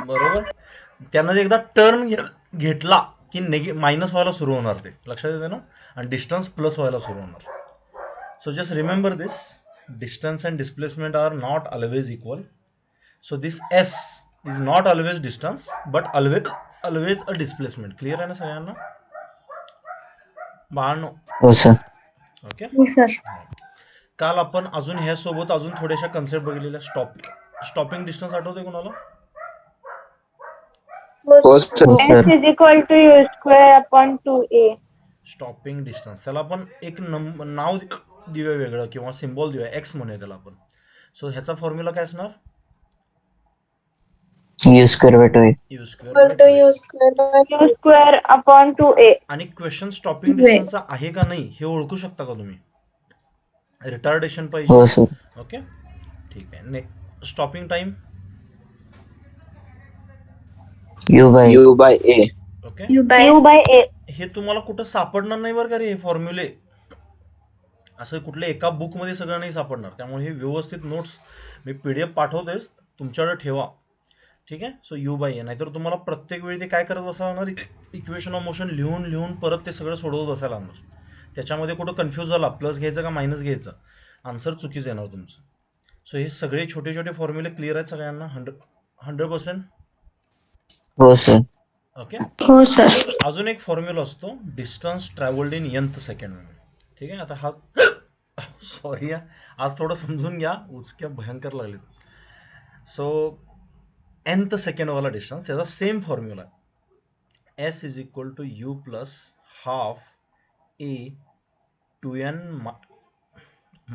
बरोबर. त्यानं एकदा टर्न घेतला की मायनस व्हायला सुरू होणार, ते लक्षात येते ना, आणि डिस्टन्स प्लस व्हायला सुरू होणार. So just remember this, distance and displacement are not always equal. So this S is not always distance but always a displacement. Clear आहे ना सगळ्यांना बाळांनो? हो सर. ओके. हो सर. काल आपण अजून ह्या सोबत अजून थोड्याशा कन्सेप्ट बघितलेल्या. स्टॉपिंग डिस्टन्स आठवते कोणाला? हो sir. S is equal to U square upon 2A. Stopping distance, त्याला आपण एक नाव देऊया वेगळं किंवा सिम्बॉल देऊया, एक्स म्हणूया त्याला आपण. सो ह्याचा फॉर्म्युला काय असणार? U square by 2A. U Equal to square. U square upon 2A. आणि क्वेश्चन स्टॉपिंग डिस्टन्सचा आहे का नाही हे ओळखू शकता का तुम्ही? रिटार्डेशन हो पाहिजे. सर. ओके, ठीक आहे. Stopping time U by A. Okay. U by A. हे तुम्हाला कुठं सापडणार नाही बरं का रे, हे फॉर्म्युले असं कुठल्या एका बुक मध्ये सगळं नाही सापडणार. त्यामुळे हे व्यवस्थित नोट्स मी PDF पाठवतेच, तुमच्याकडे ठेवा, ठीक आहे. सो U बाय A, नाहीतर तुम्हाला प्रत्येक वेळी ते काय करत बसावं, इक्वेशन ऑफ मोशन लिहून लिहून परत ते सगळं सोडवत बसायला लागणार. त्याच्यामध्ये कुठं कन्फ्यूज झाला, प्लस घ्यायचं का मायनस घ्यायचं, आन्सर चुकीचं येणार तुमचं. सो हे सगळे छोटे छोटे फॉर्म्युले क्लिअर आहेत सगळ्यांना? 100%? हो सर. ओके. हो सर. अजून एक फॉर्म्युला असतो, distance travelled in nth second म्हणून, ठीक आहे. आता हा सॉरी आज थोडं समजून घ्या, उचक्या भयंकर लागले. सो nth सेकंड वाला डिस्टन्स, त्याचा सेम फॉर्म्युला आहे, S is equal to U plus half A 2n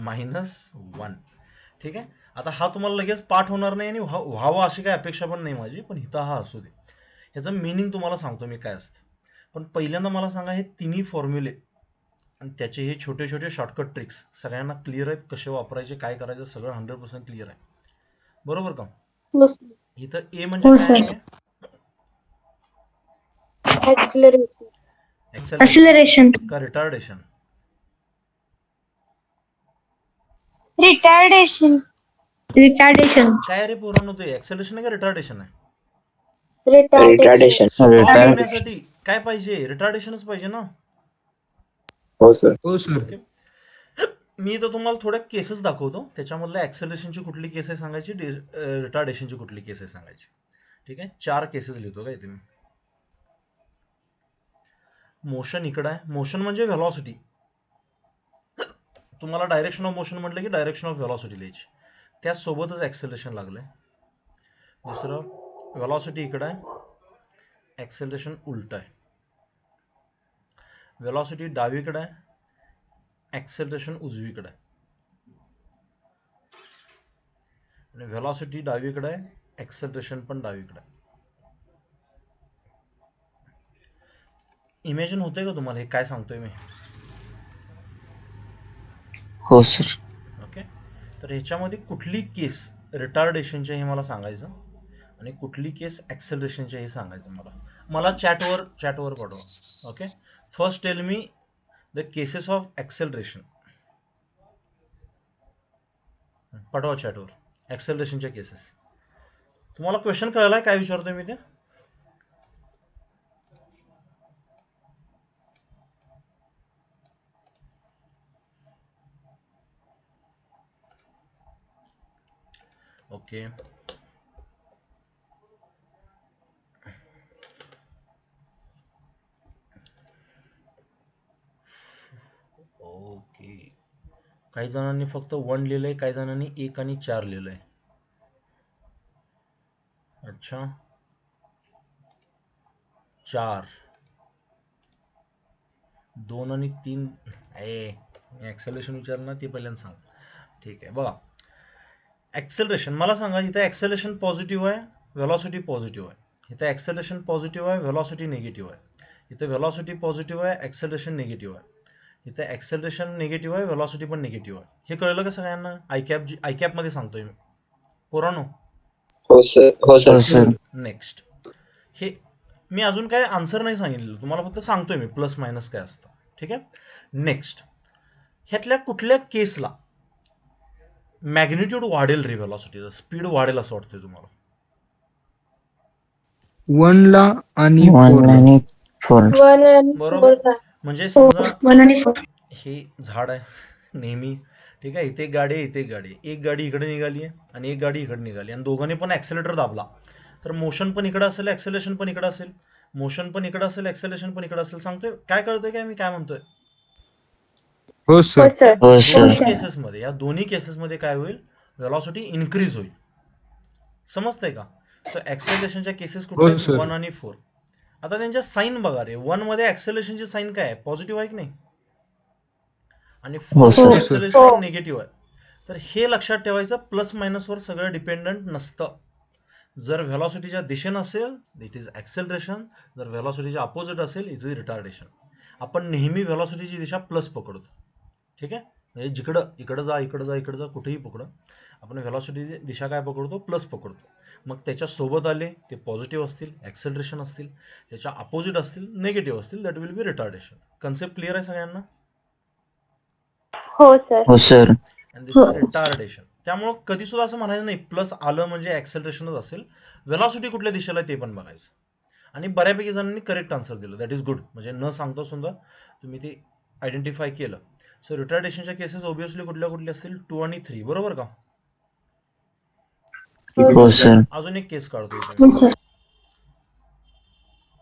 minus 1, ठीक आहे. आता हा तुम्हाला लगेच पाठ होणार नाही आणि व्हावा अशी काही अपेक्षा पण नाही माझी, पण इथं हा असू दे. ह्याचं मिनिंग तुम्हाला सांगतो मी काय असतं. पण पहिल्यांदा मला सांगा, हे तिन्ही फॉर्म्युले आणि त्याचे हे छोटे छोटे शॉर्टकट ट्रिक्स सगळ्यांना क्लिअर आहेत? कसे वापरायचे, काय करायचं, सगळं 100% क्लिअर आहे, बरोबर का? इथं ए म्हणजे काय आहे? Acceleration. का रिटार्डेशन? Retardation. काय रे पोरांनो, ते एक्सेलरेशन आहे का रिटार्डेशन आहे? Retardation. होण्यासाठी काय पाहिजे? रिटार्डेशनच पाहिजे ना. हो सर. हो सर. ओके. मी इथं तुम्हाला थोड्या केसेस दाखवतो, त्याच्यामधल्या ऍक्सेलरेशनची कुठली केस आहे सांगायची, रिटार्डेशनची कुठली केस आहे सांगायची, ठीक आहे. 4 केसेस लिहितो काय इथे मी. मोशन इकडं आहे, मोशन म्हणजे व्हेलॉसिटी. तुम्हाला डायरेक्शन ऑफ मोशन म्हटलं की डायरेक्शन ऑफ व्हेलॉसिटी लिहायची, त्यासोबतच ऍक्सेलरेशन लागलंय. दुसरं व्हेलॉसिटी इकडं आहे, ऍक्सेलरेशन उलट आहे. व्हेलॉसिटी डावीकडे आहे, ऍक्सेलरेशन उजवीकडे आहे. आणि व्हेलॉसिटी डावीकडे आहे, ऍक्सेलरेशन पण डावीकडे आहे. इमॅजिन होतंय का तुम्हाला हे काय सांगतोय मी? हो सर. ओके. तर ह्याच्यामध्ये कुठली केस रिटार्डेशनची हे मला सांगायचं आणि कुठली केस ऍक्सेलरेशनची हे सांगायचं मला चॅटवर पाठवा. Okay. First tell me the cases of acceleration, पाठवा चॅटवर ऍक्सेलरेशनच्या केसेस. तुम्हाला क्वेश्चन कळलाय काय विचारतोय मी ते? ओके. ओके. काही जणांनी फक्त 1 लिहिलंय, काही जणांनी 1 आणि 4 लिहिलंय. अच्छा, 4, 2 आणि 3. ऍक्सेलरेशन विचारलं ना, ते पहिल्यांदा सांग. ठीक आहे. बघा, ऍक्सेलरेशन मला सांगा, इथे ऍक्सेलरेशन पॉझिटिव्ह आहे, व्हेलॉसिटी पॉझिटिव्ह आहे. इथे ऍक्सेलरेशन पॉझिटिव्ह आहे, व्हेलॉसिटी निगेटिव्ह आहे. इथे व्हेलॉसिटी पॉझिटिव्ह आहे, ऍक्सेलरेशन निगेटिव्ह आहे. इथे ऍक्सेलरेशन निगेटिव्ह आहे, व्हेलॉसिटी पण निगेटिव्ह आहे. हे कळलं का सगळ्यांना? आयकॅप मध्ये सांगतोय मी पोरांनो. हो सर. हो सर. नेक्स्ट, हे मी अजून काय आन्सर नाही सांगितलं तुम्हाला, फक्त सांगतोय मी प्लस मायनस काय असतं, ठीक आहे. नेक्स्ट, ह्यातल्या कुठल्या केसला मॅग्निट्यूड वाढेल रे, व्हेलॉसिटीचा स्पीड वाढेल असं वाटतंय तुम्हाला? 1 ला आणि 4 1 ला. आणि 4. बरोबर. म्हणजे समजा 1 आणि 4. हे झाड आहे नेहमी, ठीक आहे, इथे एक गाडी आहे, इथे एक गाडी आहे, एक गाडी इकडे निघाली आहे आणि एक गाडी इकडे निघाली आणि दोघांनी पण ऍक्सेलेटर दाबला तर मोशन पण इकडे असेल, ऍक्सेलेरेशन पण इकडे असेल, मोशन पण इकडे असेल, ऍक्सेलेरेशन पण इकडे असेल. सांगतोय काय कळतंय काय मी काय म्हणतोय? हो हो सर. सर. हो सर. दोन्ही केसेसमध्ये, या दोन्ही केसेसमध्ये काय होईल? व्हेलॉसिटी इन्क्रीज होईल. समजतंय का? तर ऍक्सेलरेशनच्या केसेस कुठल्या हो आहेत? सर. 1 आणि 4. आता त्यांच्या साईन बघा रे. 1 मध्ये ऍक्सेलरेशनची साईन काय आहे? पॉझिटिव्ह आहे की नाही? आणि 4 हो मध्ये सर. ऍक्सेलरेशन हो. निगेटिव्ह आहे. तर हे लक्षात ठेवायचं, प्लस मायनसवर सगळं डिपेंडंट नसतं. जर व्हेलॉसिटीच्या दिशेनं असेल इट इज ऍक्सेलरेशन, जर व्हेलॉसिटीच्या अपोजिट असेल इज रिटार्डेशन. आपण नेहमी व्हेलॉसिटीची दिशा प्लस पकडतो, ठीक आहे? म्हणजे जिकडं इकडं जा, इकडं जा, इकडं जा, कुठेही पकडा, आपण व्हेलॉसिटीची दिशा काय पकडतो? प्लस पकडतो. मग त्याच्या सोबत आले ते पॉझिटिव्ह असतील, ऍक्सेलरेशन असतील, त्याच्या अपोजिट असतील, निगेटिव्ह असतील, that will B retardation. Concept clear आहे सगळ्यांना? हो सर. हो sir. And this is retardation. त्यामुळं कधी सुद्धा असं म्हणायचं नाही प्लस आलं म्हणजे ऍक्सेलरेशनच असेल. व्हेलॉसिटी कुठल्या दिशेला आहे ते पण बघायचं. आणि बऱ्यापैकी जणांनी करेक्ट आन्सर दिलं, दॅट इज गुड. म्हणजे न सांगता सुद्धा तुम्ही ते आयडेंटिफाय केलं. सो रिटार्डेशनच्या केसेस ऑब्व्हियसली कुठल्या कुठल्या असतील? 2 आणि 3, बरोबर का? हो सर. अजून एक केस काढतो इथे. हो सर.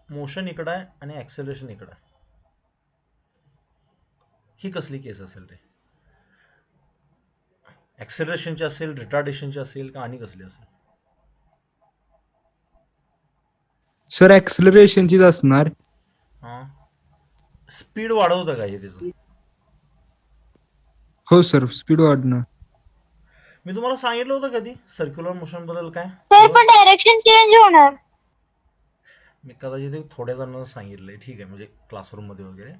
मोशन इकडं आहे आणि ऍक्सेलरेशन इकडं आहे. ही कसली केस असेल रे? ऍक्सेलरेशनची असेल, रिटार्डेशनची असेल का आणि कसली असेल? सर ऍक्सलरेशनचीच असणार. हा, स्पीड वाढवतं का हे त्याचं? हो सर, स्पीड वाढणार. मी तुम्हाला सांगितलं होतं कधी सर्क्युलर मोशन बद्दल काय? सर पण डायरेक्शन चेंज होणार. मी कदाचित थोड्या जणांना सांगितलंय, ठीक आहे, म्हणजे क्लासरूम मध्ये वगैरे.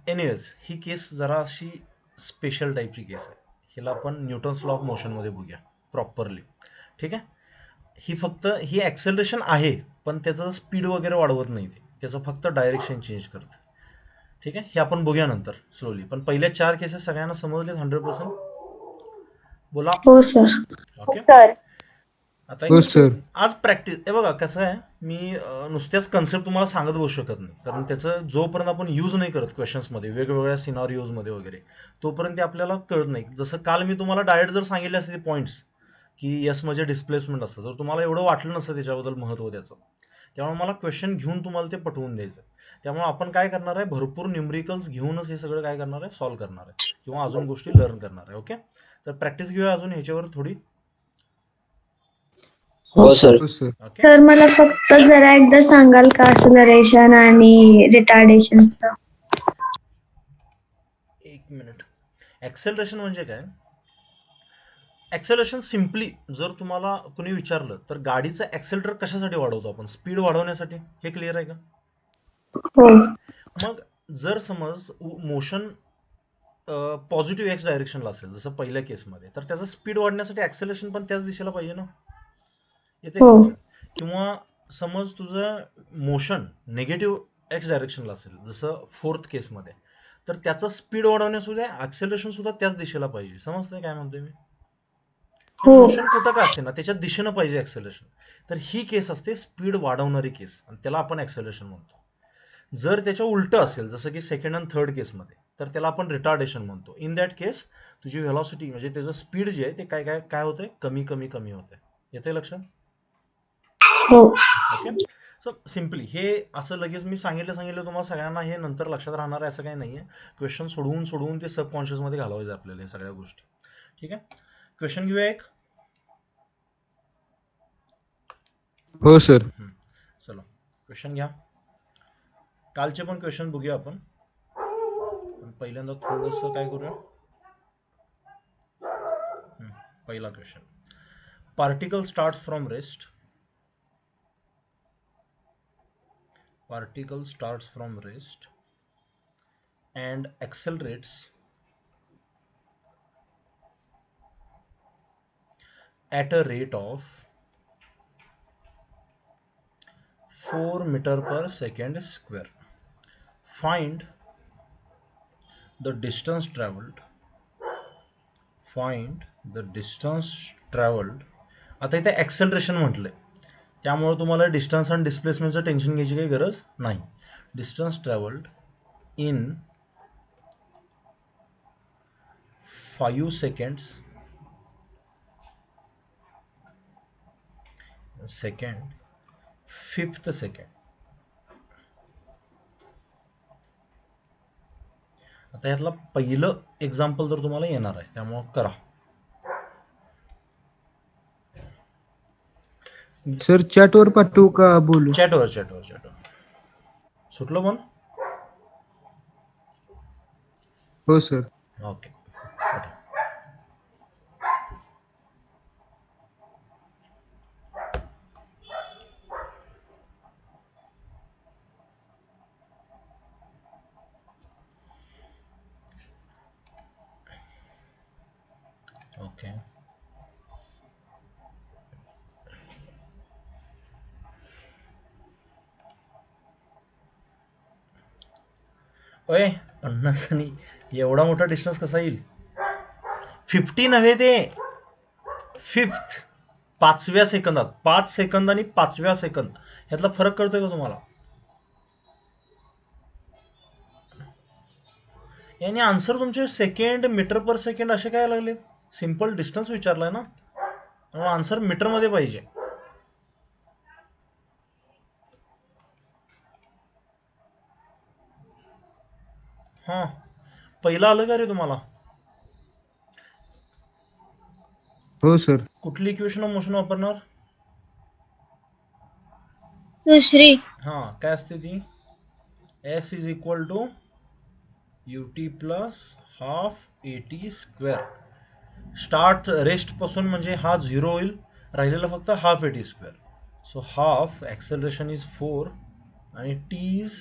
एनिवेज, ही केस जरा अशी स्पेशल टाईपची केस आहे. हिला आपण न्यूटन्स लॉ ऑफ मोशन मध्ये बघूया प्रॉपरली, ठीक आहे? ही फक्त ही ऍक्सेलरेशन आहे पण त्याचं स्पीड वगैरे वाढवत नाही, ते त्याचं फक्त डायरेक्शन चेंज करतं, ठीक आहे? हे आपण बघूया नंतर स्लोली. पण पहिल्या 4 केसेस सगळ्यांना समजलेत 100%? बोला. हो सर. ओके. सर. आता हो सर. आज प्रॅक्टिस, हे बघा कसं आहे, मी नुसत्याच कन्सेप्ट तुम्हाला सांगत बसू शकत नाही, कारण त्याचं जोपर्यंत आपण यूज नाही करत क्वेश्चन्समध्ये, वेगवेगळ्या सिनारिओजमध्ये वगैरे, तोपर्यंत ते आपल्याला कळत नाही. जसं काल मी तुम्हाला डायरेक्ट जर सांगितले असते पॉईंट्स की यस म्हणजे डिस्प्लेसमेंट असतं, तर तुम्हाला एवढं वाटलं नसतं त्याच्याबद्दल महत्त्व त्याचं. त्यामुळे मला क्वेश्चन घेऊन तुम्हाला ते पटवून द्यायचं. त्यामुळे आपण काय करणार आहे, भरपूर न्यूमरिकल्स घेऊनच हे सगळं काय करणार आहे, सॉल्व्ह करणार आहे किंवा अजून गोष्टी लर्न करणार आहे. ओके, तर प्रॅक्टिस घेऊया अजून ह्याच्यावर थोडी. हो सर. हो सर. ओके, सर मला फक्त जरा एकदा सांगाल का ऍक्सलरेशन आणि रिटार्डेशनचं? एक मिनिट. ऍक्सेलरेशन म्हणजे काय? ऍक्सेलरेशन सिम्पली जर तुम्हाला कुणी विचारलं तर गाडीचं ऍक्सेलरेटर कशासाठी वाढवतो आपण? स्पीड वाढवण्यासाठी. हे क्लिअर आहे का? हो. मग जर समज मोशन पॉझिटिव्ह एक्स डायरेक्शनला असेल जसं पहिल्या केसमध्ये, तर त्याचं स्पीड वाढण्यासाठी ऍक्सेलरेशन पण त्याच दिशेला पाहिजे ना. येते हो. का? किंवा समज तुझं मोशन निगेटिव्ह एक्स डायरेक्शनला असेल जसं 4th केसमध्ये, तर त्याचं स्पीड वाढवण्यासाठी ऍक्सेलरेशन सुद्धा त्याच दिशेला पाहिजे. समजतंय काय म्हणतोय मी? हो. मोशन कुठं का असे ना त्याच्या दिशेनं पाहिजे ऍक्सेलरेशन. तर ही केस असते स्पीड वाढवणारी केस आणि त्याला आपण ऍक्सेलरेशन म्हणतो. जर त्याच्या उलट असेल जसं की 2nd आणि 3rd केसमध्ये, तर त्याला आपण रिटार्डेशन म्हणतो. इन दॅट केस तुझी व्हेलॉसिटी म्हणजे त्याचं स्पीड जे आहे ते काय काय काय होतंय, कमी कमी कमी होतंय. येतंय लक्षात? हो. ओके, सो सिम्पली हे असं लगेच मी सांगितलं तुम्हाला सगळ्यांना, हे नंतर लक्षात राहणार आहे असं काही नाहीये. क्वेश्चन सोडवून सोडवून ते सबकॉन्शियस मध्ये घालवायचं आपल्याला हे सगळ्या गोष्टी, ठीक आहे? क्वेश्चन घेऊया एक. हो सर. चला क्वेश्चन घ्या. कालचे पण क्वेश्चन बघूया आपण, पण पहिल्यांदा थोडंसं काय करूया. पहिला question. Particle starts from rest. Particle starts from rest and accelerates at a rate of 4 meter per second square. Find the distance traveled. Find the distance traveled. आता इथे acceleration म्हटलंय, त्यामुळे तुम्हाला डिस्टन्स आणि डिस्प्लेसमेंटचं टेन्शन घ्यायची काही गरज नाही. Distance travelled in 5 seconds second 5th second. आता यातला पहिलं एक्झाम्पल तर तुम्हाला येणार आहे, त्यामुळे करा. सर चॅटवर पाठवू का बोलू? चॅटवर सुटलं पण. हो सर. ओके. ओके. ओय 50 आणि एवढा मोठा डिस्टन्स कसा येईल? 50 नव्हे, ते 5th 5व्या सेकंदात. 5 सेकंद आणि 5व्या सेकंद ह्यातला फरक कळतोय का तुम्हाला? याने आन्सर तुमचे सेकंड, मीटर पर सेकंड असे काय लागले? सिंपल डिस्टन्स विचारलाय ना, त्यामुळे आन्सर मीटर मध्ये पाहिजे. हा, पहिला आलं का रे तुम्हाला? हो सर. कुठली इक्वेशन ऑफ मोशन वापरणार? दुसरी. हा, काय असते ती? S is equal to ut plus half at square. Start rest पासून म्हणजे हा 0 होईल, राहिलेला फक्त half at square. So half acceleration is 4 आणि t इज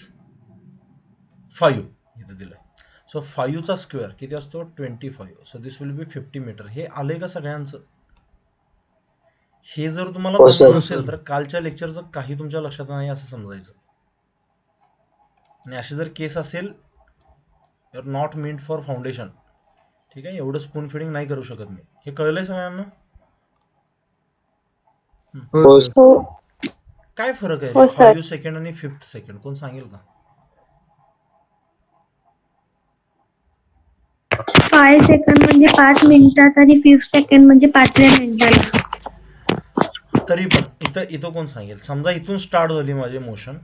5 इथे दिलंय. सो 5 चा स्क्वेअर किती असतो? 25. So this will be 50 metre. हे आले का सगळ्यांचं? हे जर तुम्हाला हो, जमलं सर. नसेल तर कालच्या लेक्चरचं काही तुमच्या लक्षात नाही असं समजायचं. आणि अशी जर केस असेल, you are not meant for foundation. ठीक आहे, एवढं स्पून फिडिंग नाही करू शकत मी. हे कळलंय सगळ्यांना? हो सर. हो. काय फरक आहे हो, सर. 5 सेकंड आणि 5th सेकंड? कोण सांगेल का? 5 सेकंड म्हणजे 5 मिनिटात आणि 5 सेकंड म्हणजे 5व्या मिनिटाला. तरी पण इथं कोण सांगेल? समजा इथून स्टार्ट झाली माझे मोशन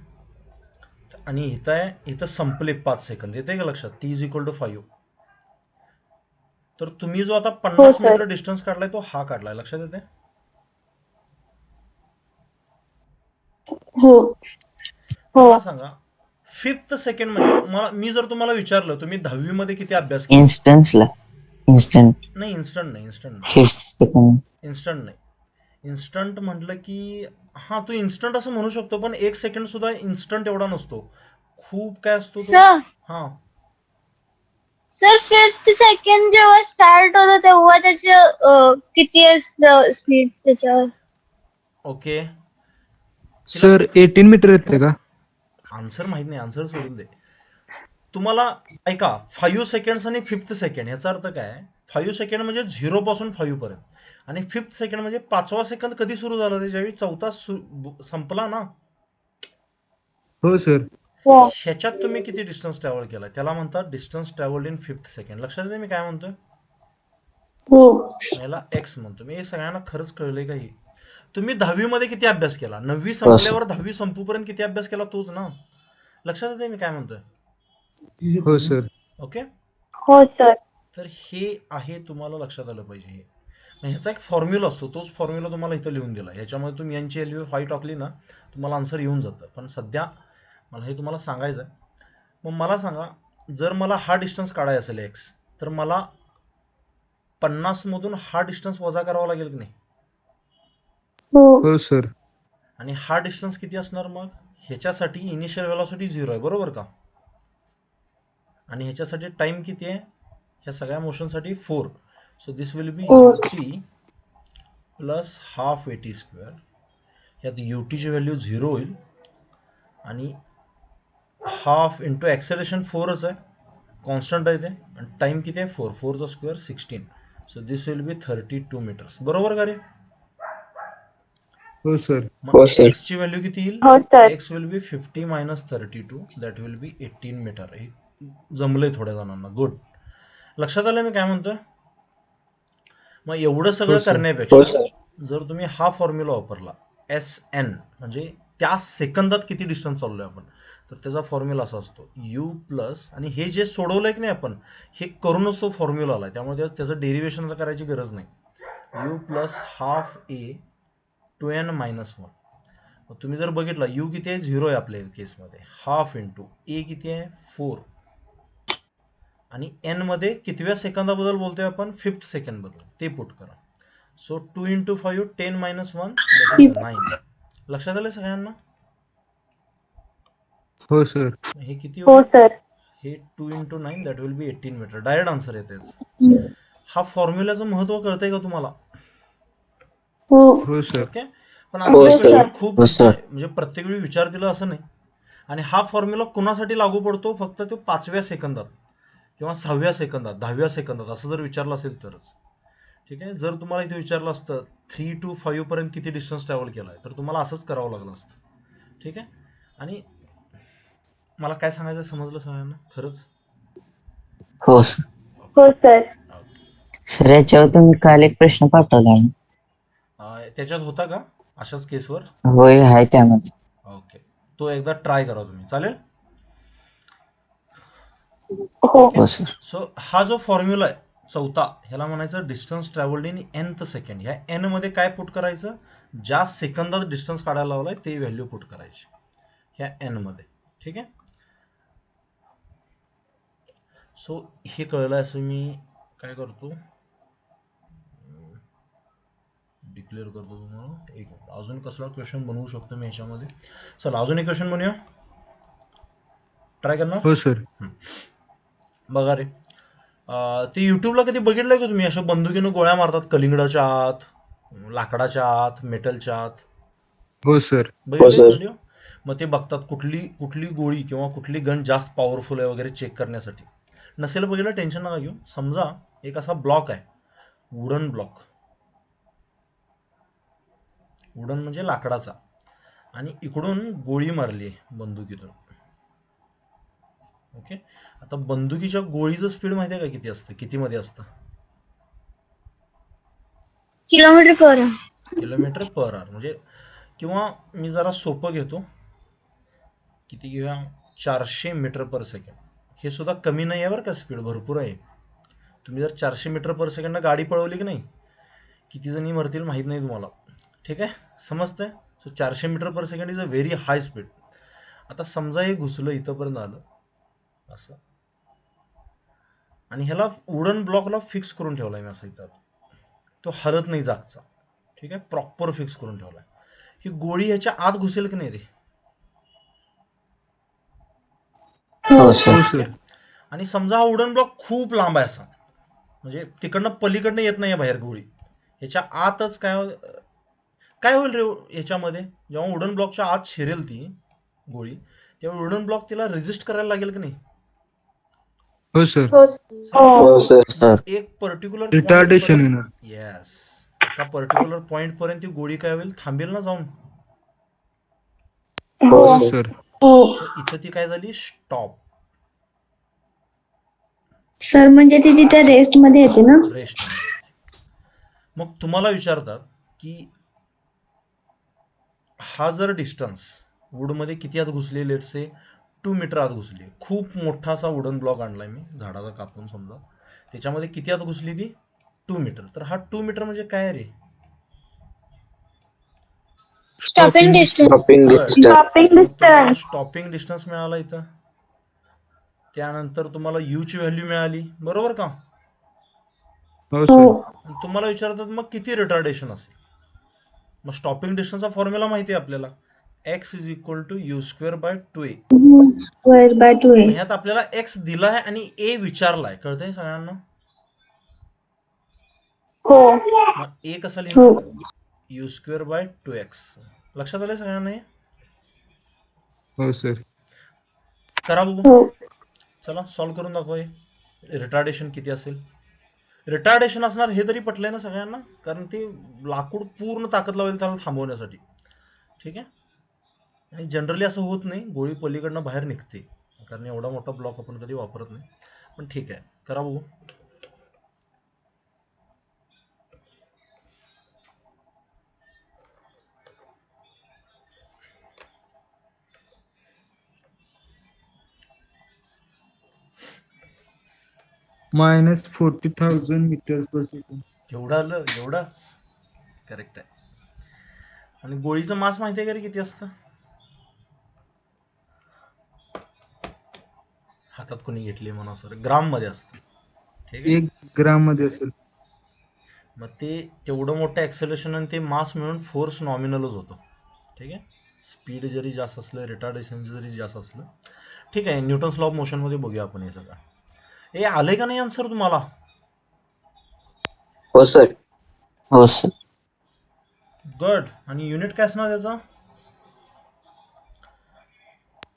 आणि इथं आहे, इथं संपले 5 सेकंद. येते का लक्षात? t is equal to 5. तर तुम्ही जो आता 50 सर. मीटर डिस्टन्स काढलाय तो हा काढलाय, लक्षात येते? हो. हो. मला सांगा 5th सेकंड म्हणजे मी जर तुम्हाला विचारलं तुम्ही 10वी मध्ये किती अभ्यास केला? इन्स्टन्सला इन्स्टंट नाही, इन्स्टंट नाही. 5 सेकंड. इन्स्टंट म्हटलं की हा, तू इन्स्टंट असं म्हणू शकतो, पण 1 सेकंड सुद्धा इन्स्टंट एवढा नसतो. खूप काय असतो तो? सर. हा, सर 5th सेकंड जेव्हा स्टार्ट होतं तेव्हा त्याचं किती असतं स्पीड त्याच्यावर? ओके. सर 18 मीटर येते का? आन्सर माहित नाही, आन्सर सोडून दे. तुम्हाला ऐका, 5 सेकंड आणि 5th सेकंड याचा अर्थ काय? 5 सेकंड म्हणजे 0 पासून 5 पर्यंत आणि 5th सेकंड म्हणजे 5वा सेकंद कधी सुरू झाला? त्याच्यावेळी 4था संपला ना. हो सर. ह्याच्यात तुम्ही किती डिस्टन्स ट्रॅव्हल केलाय त्याला म्हणतात distance travelled in 5th second. लक्षात येते मी काय म्हणतोय? हो. याला एक्स म्हणतो मी. हे सगळ्यांना खरंच कळलंय का? हे तुम्ही 10वी मध्ये किती अभ्यास केला? 9वी संपल्यावर 10वी संपूपर्यंत किती अभ्यास केला? तोच ना. लक्षात येते मी काय म्हणतोय? हो सर. ओके. हो सर. तर हे आहे, तुम्हाला लक्षात आलं पाहिजे. हे ह्याचा एक फॉर्म्युला असतो, तोच फॉर्म्युला तुम्हाला इथं लिहून दिला. ह्याच्यामध्ये तुम्ही यांची व्हॅल्यू 5 टाकली ना, तुम्हाला आन्सर येऊन जातं. पण सध्या मला हे तुम्हाला सांगायचं आहे. मग मला सांगा, जर मला हा डिस्टन्स काढायचा असेल एक्स, तर मला 50 मधून हा डिस्टन्स वजा करावा लागेल की नाही? हो सर. आणि हा डिस्टन्स किती असणार मग? ह्याच्यासाठी इनिशियल व्हेलॉसिटी 0 आहे, बरोबर का? आणि ह्याच्यासाठी टाइम किती आहे? ह्या सगळ्या मोशनसाठी 4. So this will B ut plus half at square. यात ut ची व्हॅल्यू 0 होईल आणि हाफ इंटू ऍक्सेलरेशन 4च आहे, कॉन्स्टंट आहे ते, आणि टाइम किती आहे? 4. 4 चा square 16. So this will be 32 metres. बरोबर का रे? हो सर. मग x ची व्हॅल्यू किती येईल? हो sir. x will be 50 minus 32 that will be 18 metre. हे जमलंय थोड्या जणांना. गुड. लक्षात आलं मी काय म्हणतोय? मग एवढं सगळं सर. करण्यापेक्षा जर तुम्ही हा फॉर्म्युला वापरला SN म्हणजे त्या सेकंदात किती डिस्टन्स चाललोय आपण, तर त्याचा फॉर्म्युला असा असतो u प्लस, आणि हे जे सोडवलंय की नाही आपण, हे करूनच तो फॉर्म्युला आलाय, त्यामुळे त्याचं डेरिव्हेशन करायची गरज नाही. u plus half a two n minus 1. तुम्ही जर बघितलं u किती आहे, 0 आहे आपल्या केसमध्ये, हाफ इंटू a किती आहे, 4, आणि n मध्ये कितव्या सेकंदाबद्दल बोलतोय आपण, 5th सेकंड बद्दल, ते पुट करा. So 2 into 5 10 minus 1 9. लक्षात आलं सगळ्यांना? हो सर. हे किती हो होईल? सर. हे 2 into 9 that will be 18 metre. Direct answer येते. हा फॉर्म्युलाचं महत्व कळतंय का तुम्हाला? हो. हो सर. ओके. पण असं क्वेश्चन खूप हो सर. म्हणजे प्रत्येक वेळी विचारतील असं नाही. आणि हा फॉर्म्युला कुणासाठी लागू पडतो? फक्त तो 5व्या सेकंदात किंवा 6व्या सेकंदात, 10व्या सेकंदात असं जर विचारलं असेल तरच. ठीक आहे. जर तुम्हाला इथे विचारलं असतं 3 to 5 पर्यंत किती डिस्टन्स ट्रॅव्हल केलाय, तर तुम्हाला असंच करावं लागलं असतं. ठीक आहे. आणि मला काय सांगायचं समजलं सगळ्यांना खरंच? हो सर. हो सर. सर याच्यावर तुम्ही काल एक प्रश्न पाठवला ना? त्याच्यात होता का अशाच केसवर? होय, आहे त्यामध्ये. ओके. तो एकदा ट्राय करा तुम्ही. चालेल? हो. हो सर. सो हा जो फॉर्म्युला आहे चौथा, ह्याला म्हणायचं distance travelled in nth second. ह्या n मध्ये काय पुट करायचं? ज्या सेकंदात डिस्टन्स काढायला लावलाय ते व्हॅल्यू पुट करायची ह्या n मध्ये. ठीक आहे. सो हे कळलं असं मी काय करतो, डिक्लेअर करतो तुम्हाला. एक मिनिट. अजून कसला क्वेश्चन बनवू शकतो मी ह्याच्यामध्ये? चला अजून एक क्वेश्चन बनवूया. ट्राय करणार? हो सर. बघा रे, ते युट्यूबला कधी बघितलंय का तुम्ही, अशा बंदुकीनं गोळ्या मारतात कलिंगडाच्या आत, लाकडाच्या आत, मेटलच्या आत? हो सर. बघितले व्हिडिओ? मग ते बघतात कुठली गोळी किंवा कुठली गन जास्त पॉवरफुल आहे वगैरे चेक करण्यासाठी. नसेल बघितलं टेन्शन नका घेऊ. समजा एक असा ब्लॉक आहे, वुडन ब्लॉक, वुडन म्हणजे लाकडाचा, आणि इकडून गोळी मारली आहे बंदुकीतून. ओके. आता बंदुकीच्या गोळीचं स्पीड माहिती आहे का किती असतं, किती मध्ये असतं? Kilometre per hour. Kilometre per hour. म्हणजे किंवा मी जरा सोपं घेतो, किती घेऊया, 400 मीटर पर सेकंड. हे सुद्धा कमी नाही आहे बरं का, स्पीड भरपूर आहे. तुम्ही जर 400 मीटर पर सेकंड गाडी पळवली की नाही, किती जणी मरतील माहित नाही तुम्हाला. ठीक आहे, समजतंय? So 400 metre per second is a very high speed. आता समजा हे घुसलं इथंपर्यंत आलं असं, आणि ह्याला वुडन ब्लॉकला फिक्स करून ठेवलाय मी असं इथं, तो हलत नाही जागचा. ठीक आहे, प्रॉपर फिक्स करून ठेवलाय. ही गोळी ह्याच्या आत घुसेल की नाही रे? हो सर. हो सर. आणि समजा हा वुडन ब्लॉक खूप लांब आहे असा, म्हणजे तिकडनं पलीकडनं येत नाही बाहेर गोळी, ह्याच्या आतच काय होईल रे ह्याच्यामध्ये? जेव्हा वुडन ब्लॉकच्या आत शिरेल ती गोळी, तेव्हा वुडन ब्लॉक तिला रेजिस्ट करायला लागेल की नाही? हो सर. हो. सर. एक पर्टिक्युलर रिटार्डेशन येणार. येस, एका पर्टिक्युलर पॉइंट पर्यंत ती गोळी काय होईल, थांबेल ना जाऊन. हो. हो सर. हो. So इथं ती काय झाली, स्टॉप, सर म्हणजे ती तिथे रेस्ट मध्ये येते ना? रेस्ट. मग तुम्हाला विचारतात की हा जर डिस्टन्स वुडमध्ये किती आत घुसली, लेट से 2 मीटर आत घुसली, खूप मोठा असा वुडन ब्लॉक आणलाय मी झाडाचा कापून समजा, त्याच्यामध्ये किती आत घुसली ती, 2 मीटर. तर हा 2 मीटर म्हणजे काय रे? Stopping distance. स्टॉपिंग डिस्टन्स मिळाला इथं. त्यानंतर तुम्हाला u ची व्हॅल्यू मिळाली, बरोबर का? हो सर. तुम्हाला विचारतात मग किती रिटार्डेशन असेल. मग स्टॉपिंग डिस्टन्सचा फॉर्म्युला माहिती आहे आपल्याला, x is equal to u square by 2a. Square by 2a. ह्यात आपल्याला x दिलाय आणि a विचारलाय, कळतंय सगळ्यांना? हो. मग a कसा लिहिणार, u स्क्वेअर बाय 2x. लक्षात आलंय सगळ्यांना? हो सर. करा बघू. हो. चला सॉल्व्ह करून दाखवा. रिटार्डेशन किती असेल? रिटार्डेशन असणार हे तरी पटलंय ना सगळ्यांना, कारण ते लाकूड पूर्ण ताकद लावेल त्याला थांबवण्यासाठी. ठीक आहे. आणि जनरली असं होत नाही, गोळी पलीकडनं बाहेर निघते, कारण एवढा मोठा ब्लॉक आपण कधी वापरत नाही. पण ठीक आहे, करा बघू. -40,000 meters per second. एवढं आलं, एवढं करेक्ट आहे. आणि गोळीचं मास माहिती आहे का रे किती असतं? हातात कोणी घेतली म्हणा सर, ग्राम मध्ये असतं. ठीक आहे. 1 ग्राम मध्ये असेल. मग ते तेवढं मोठं ऍक्सेलरेशन आणि ते मास मिळून फोर्स नॉमिनलच होतं. ठीक आहे. स्पीड जरी जास्त असलं, रिटार्डेशन जरी जास्त असलं, ठीक आहे. न्यूटन्स लॉ ऑफ मोशन मध्ये बघूया आपण हे सगळं. हे आलंय का नाही आन्सर तुम्हाला? हो सर. हो सर. गुड. आणि युनिट काय असणार त्याचा?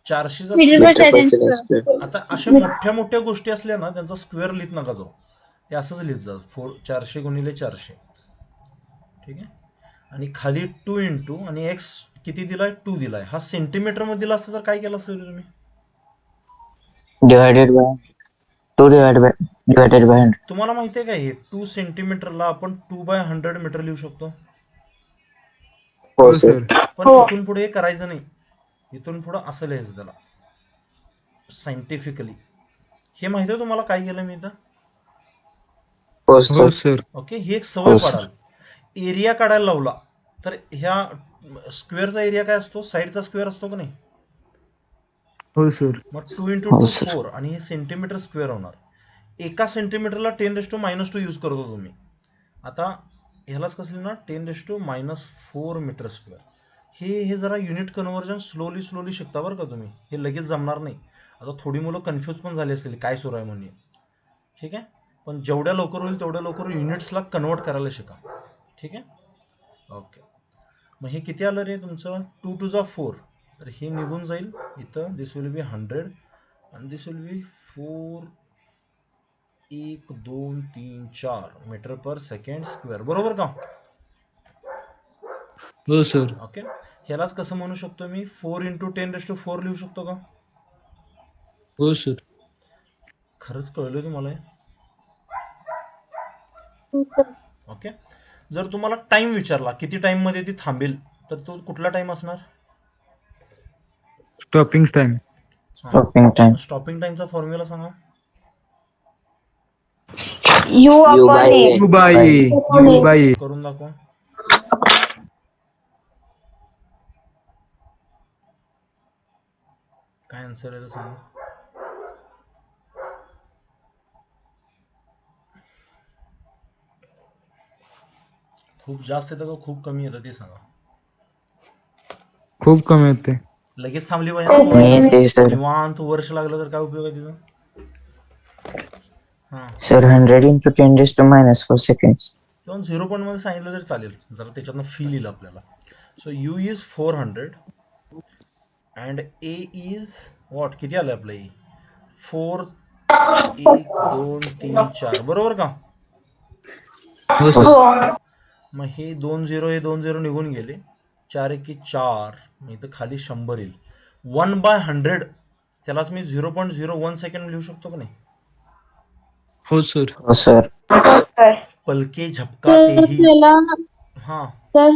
400चा मीटर स्क्वेअर. पर सेकंड. आता अशा मोठ्या मोठ्या गोष्टी असल्या ना, त्यांचा स्क्वेअर लिहित नका जाऊ, ते असंच लिहित जा, 400 गुणिले 400. ठीक आहे. आणि खाली 2 इंटू आणि एक्स किती दिलाय? 2 दिलाय. हा सेंटीमीटर मध्ये दिला असता तर काय केलं असतं तुम्ही? Divided by 2 divided by 100. तुम्हाला माहिती आहे का हे 2 सेंटीमीटरला आपण 2/100 मीटर लिहू शकतो. हो सर. पण इथून पुढे हे करायचं नाही, इथून पुढे असं लिहायचं त्याला सायंटिफिकली. हे माहिती आहे तुम्हाला काय केलं मी इथं? हो सर. ओके. ही एक सवय पाडाल. एरिया काढायला लावला तर ह्या स्क्वेअरचा एरिया काय असतो? साईडचा स्क्वेअर असतो का नाही? हो सर. मग 2 इंटू हो 2 सर. 4 आणि हे सेंटीमीटर स्क्वेअर होणार. एका सेंटीमीटरला 10⁻² यूज करतो तुम्ही. आता ह्यालाच कसं लिहिणार? 10⁻⁴ मीटर स्क्वेअर. हे जरा युनिट कन्व्हर्जन स्लोली शिकता बरं का तुम्ही, हे लगेच जमणार नाही. आता थोडी मुलं कन्फ्यूज पण झाली असतील काय सुरू आहे म्हणून. ठीक आहे. पण जेवढ्या लवकर होईल तेवढ्या लवकर युनिट्सला कन्वर्ट करायला शिका. ठीक आहे. ओके. मग हे किती आलं रे तुमचं? 2 टू 4. तर हे निघून जाईल इथं. दिस विल बी 100 आणि this will be 4 1 2 3 4 metre per second square. बरोबर का? हो सर. ओके. ह्यालाच कसं म्हणू शकतो मी? 4 इंटू 10⁻⁴ लिहू शकतो का? हो सर. खरंच कळलं तुम्हाला हे? ओके. जर तुम्हाला टाइम विचारला किती टाइम मध्ये ती थांबेल, तर तो कुठला टाइम असणार? Stopping time. Stopping time. Stopping टाइमचा फॉर्म्युला सांगा. U by A. U by A. करून दाखवा. काय आन्सर आहे ते सांगा. खूप जास्त येतं का खूप कमी येतं ते सांगा. खूप कमी येते. लगेच थांबली मी पाहिजे. ते सर. निवांत वर्ष लागलं तर काय उपयोग आहे तिचा? हा. Sir 100 into 10⁻⁴ seconds. किंवा 0 पॉईंट मध्ये सांगितलं तरी चालेल, जरा त्याच्यातनं फील येईल आपल्याला. So U is 400 and A is what? किती आलं आपलं? A 4 1 2 3 4. बरोबर का? हो सर. मग हे 2 0 हे 2 0 निघून गेले. 4 1 4. मग इथं खाली 100 येईल. 1/100 त्यालाच मी 0.01 सेकंड लिहू शकतो का नाही? हो सर. हो सर. पलके झपकातेही. हा तर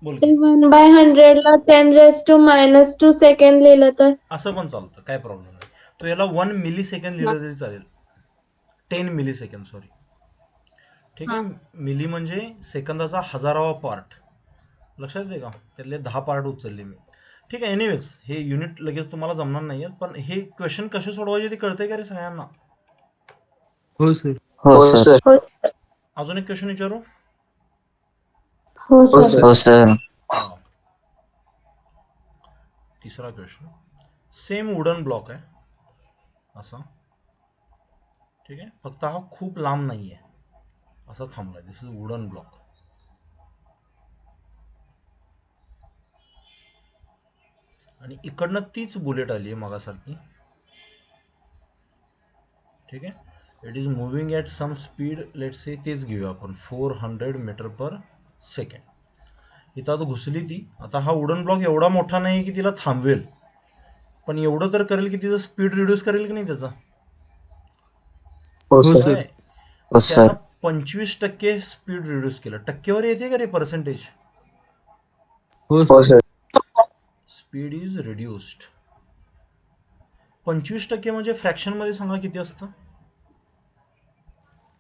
बोल की. 1/100 ला 10⁻² सेकंड लिहिलं तर असं पण चालतं, काय प्रॉब्लेम नाही. तो याला 1 मिली सेकंड लिहिलं तरी चालेल. 10 मिली सेकंड, सॉरी. ठीक आहे. मिली म्हणजे सेकंदाचा 1000वा पार्ट. लक्षात येते का? त्यातले 10 पार्ट उचलले मी. ठीक आहे. एनिवेज हे युनिट लगेच तुम्हाला जमणार नाहीये, पण हे क्वेश्चन कसे सोडवायचे ते कळतंय का रे सगळ्यांना? हो सर. हो सर. अजून एक क्वेश्चन विचारू? हो सर. हो सर. तिसरा क्वेश्चन. सेम वुडन ब्लॉक आहे असा. ठीक आहे. फक्त हा खूप लांब नाहीये, असा थांबलाय. This is wooden block. आणि इकडनं तीच बुलेट आली आहे मगासारखी. ठीक आहे. It is moving at some speed, let's say तेच घेऊया आपण 400 मीटर पर सेकंड. इथं आता घुसली ती. आता हा वुडन ब्लॉक एवढा मोठा नाही की तिला थांबवेल, पण एवढं तर करेल की तिचं स्पीड रिड्यूस करेल की नाही त्याचा. हो होय. सर. हो त्यानं सर. 25% स्पीड रिड्यूस केलं. टक्केवारी येते का रे पर्सेंटेज? हो सर. Speed is reduced. 25% म्हणजे फ्रॅक्शन मध्ये सांगा किती असतं?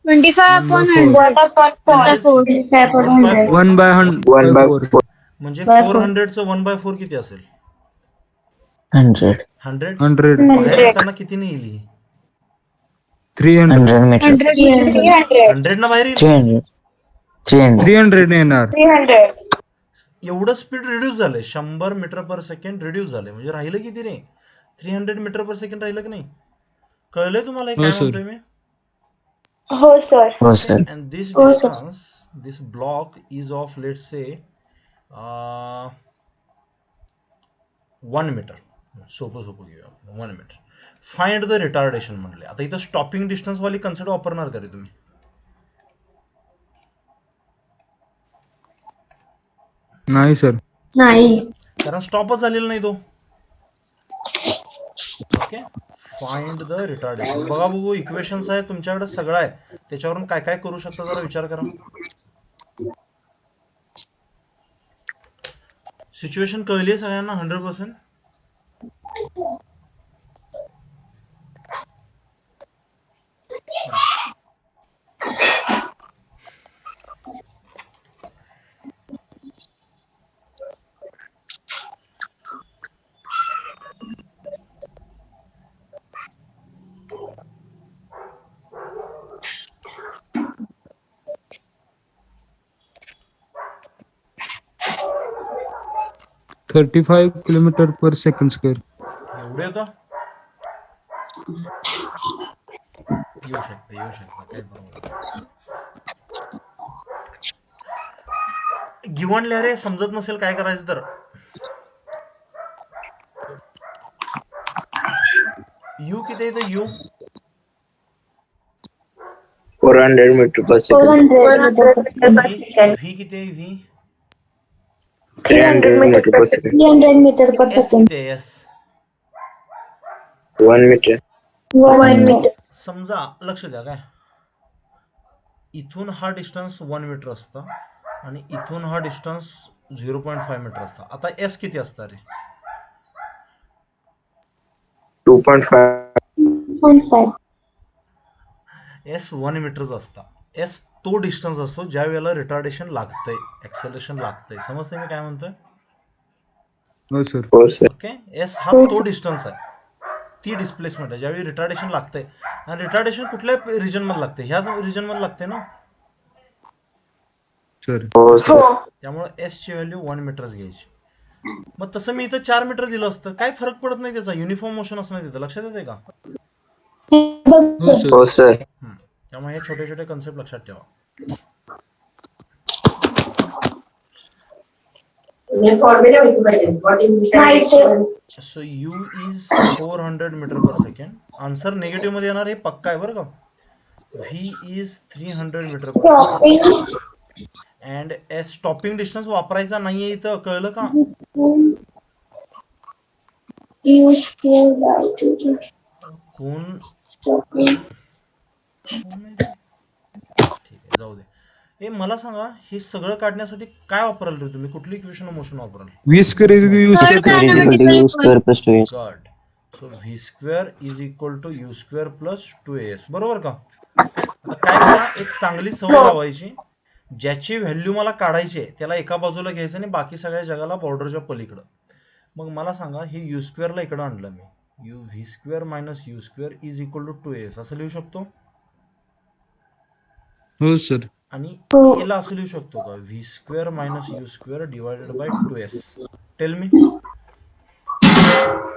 25/100. 1/4. म्हणजे By 400चं 1/4 किती असेल? 100. 100. 100. बाहेर येताना किती नाही येईल? 300. 100 मीटर. 100 ना बाहेर येईल. 300. 300. 300 येणार. एवढं स्पीड रिड्यूस झालंय. 100 मीटर पर सेकंड रिड्यूस झालंय. म्हणजे राहिलं किती रे? 300 मीटर पर सेकंड राहिलं की नाही? कळलंय तुम्हाला हे हो काय सर. म्हणतोय मी? हो sir. And this Oh, sir. distance, this block is of, let's say, 1 meter. सोपं घेऊया आपण. 1 meter. फाइंड द रिटार्डेशन म्हणले. आता इथं स्टॉपिंग डिस्टन्स वाली कन्सेप्ट वापरणार का रे तुम्ही? नाही सर. नाही. कारण स्टॉपच झालेला नाही तो. ओके. Find the retardation. बघा बघू, इक्वेशन्स आहे तुमच्याकडे, सगळं आहे. त्याच्यावरून काय काय करू शकता जरा विचार करा. सिच्युएशन कळली आहे सगळ्यांना 100%? $35 km/s². एवढे होता? येऊ शकता काय प्रॉब्लेम. गिव्हन लिहा समजत नसेल काय करायचं तर. यू किती आहे? U 400 metre per second. 400 v किती आहे? व्ही 300 मीटर पर सेकंड. 300 मीटर पर एस सेकंड. किती आहे? S 1 metre. 1 मीटर. समजा, लक्ष द्या काय, इथून हा डिस्टन्स 1 मीटर असता आणि इथून हा डिस्टन्स 0.5 मीटर असता. आता एस किती असता रे? 2.5. एस 1 मीटरचा असता. एस तो डिस्टन्स असतो ज्या वेळेला रिटार्डेशन लागतंय, एक्सेलरेशन लागतंय. समजतंय मी काय म्हणतोय? हो सर. हो सर. ओके. एस हा तो डिस्टन्स आहे, ती डिस्प्लेसमेंट आहे ज्यावेळी रिटार्डेशन लागतंय. आणि रिटार्डेशन कुठल्या रिजन मध्ये लागते? ह्याच रिजन मध्ये लागते ना. सर. हो सर. त्यामुळे एस ची व्हॅल्यू 1 मीटरच घ्यायची. मग तसं मी इथं 4 मीटर दिलं असतं, काय फरक पडत नाही त्याचा. युनिफॉर्म मोशन असणार तिथं. लक्षात येते का? हो सर. हो सर. त्यामुळे हे छोटे छोटे कन्सेप्ट लक्षात ठेवा. So u is 400 metre per second. Answer negative मध्ये येणार, हे पक्का आहे बरं का. V is 300 metre per second. And s stopping distance वापरायचा नाहीये इथं, कळलं का? कोण ठीक आहे, जाऊ दे. हे मला सांगा, हे सगळं काढण्यासाठी काय वापराल रे तुम्ही? कुठली इक्वेशन ऑफ मोशन वापराल? V² यूज Sir, करतो. Square is equal to u square plus 2s. Good. So v square is equal to u square plus 2as. बरोबर का? आता काय करा, एक चांगली सवय लावायची. ज्याची व्हॅल्यू मला काढायची आहे त्याला एका बाजूला घ्यायचं आणि बाकी सगळ्या जगाला बॉर्डरच्या पलीकडं. मग मला सांगा, हे यू स्क्वेअरला इकडं आणलं मी. U v square minus u square is equal to 2as असं लिहू शकतो. हो सर. आणि ए ला असं लिहू शकतो का? V square minus u square divided by 2s. Tell me. हो